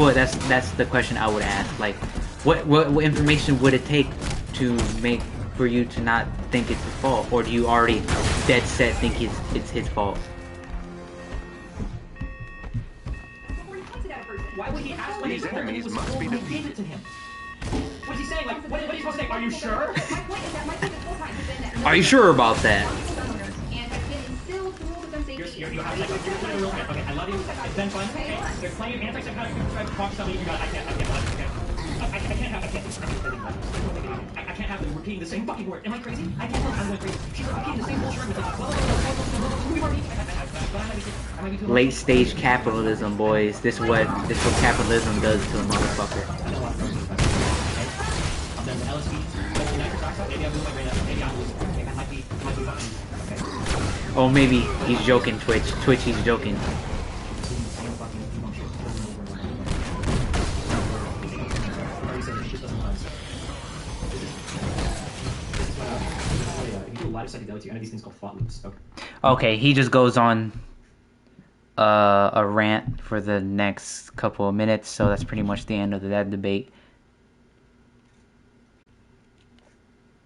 A: the question I would ask. Like, what information would it take to make for you to not think it's his fault, or do you already dead set think it's his fault?
B: Why would he ask when
D: these enemies must be defeated
B: to him? What is he saying? Like, what are you supposed to say? Are you sure?
A: Are you sure about that?
B: You have like a real okay, I love you. It's been fun. Okay, there's plenty of antipsychotic people trying to talk to somebody. You got. I can't have them repeating the same fucking word. Am I crazy? I can't tell. I'm going crazy. She's repeating the same bullshit.
A: Late stage capitalism, boys. This what capitalism does to a motherfucker. Oh, maybe he's joking, Twitch. Twitch, he's joking. Okay, he just goes on a rant for the next couple of minutes, so that's pretty much the end of that debate.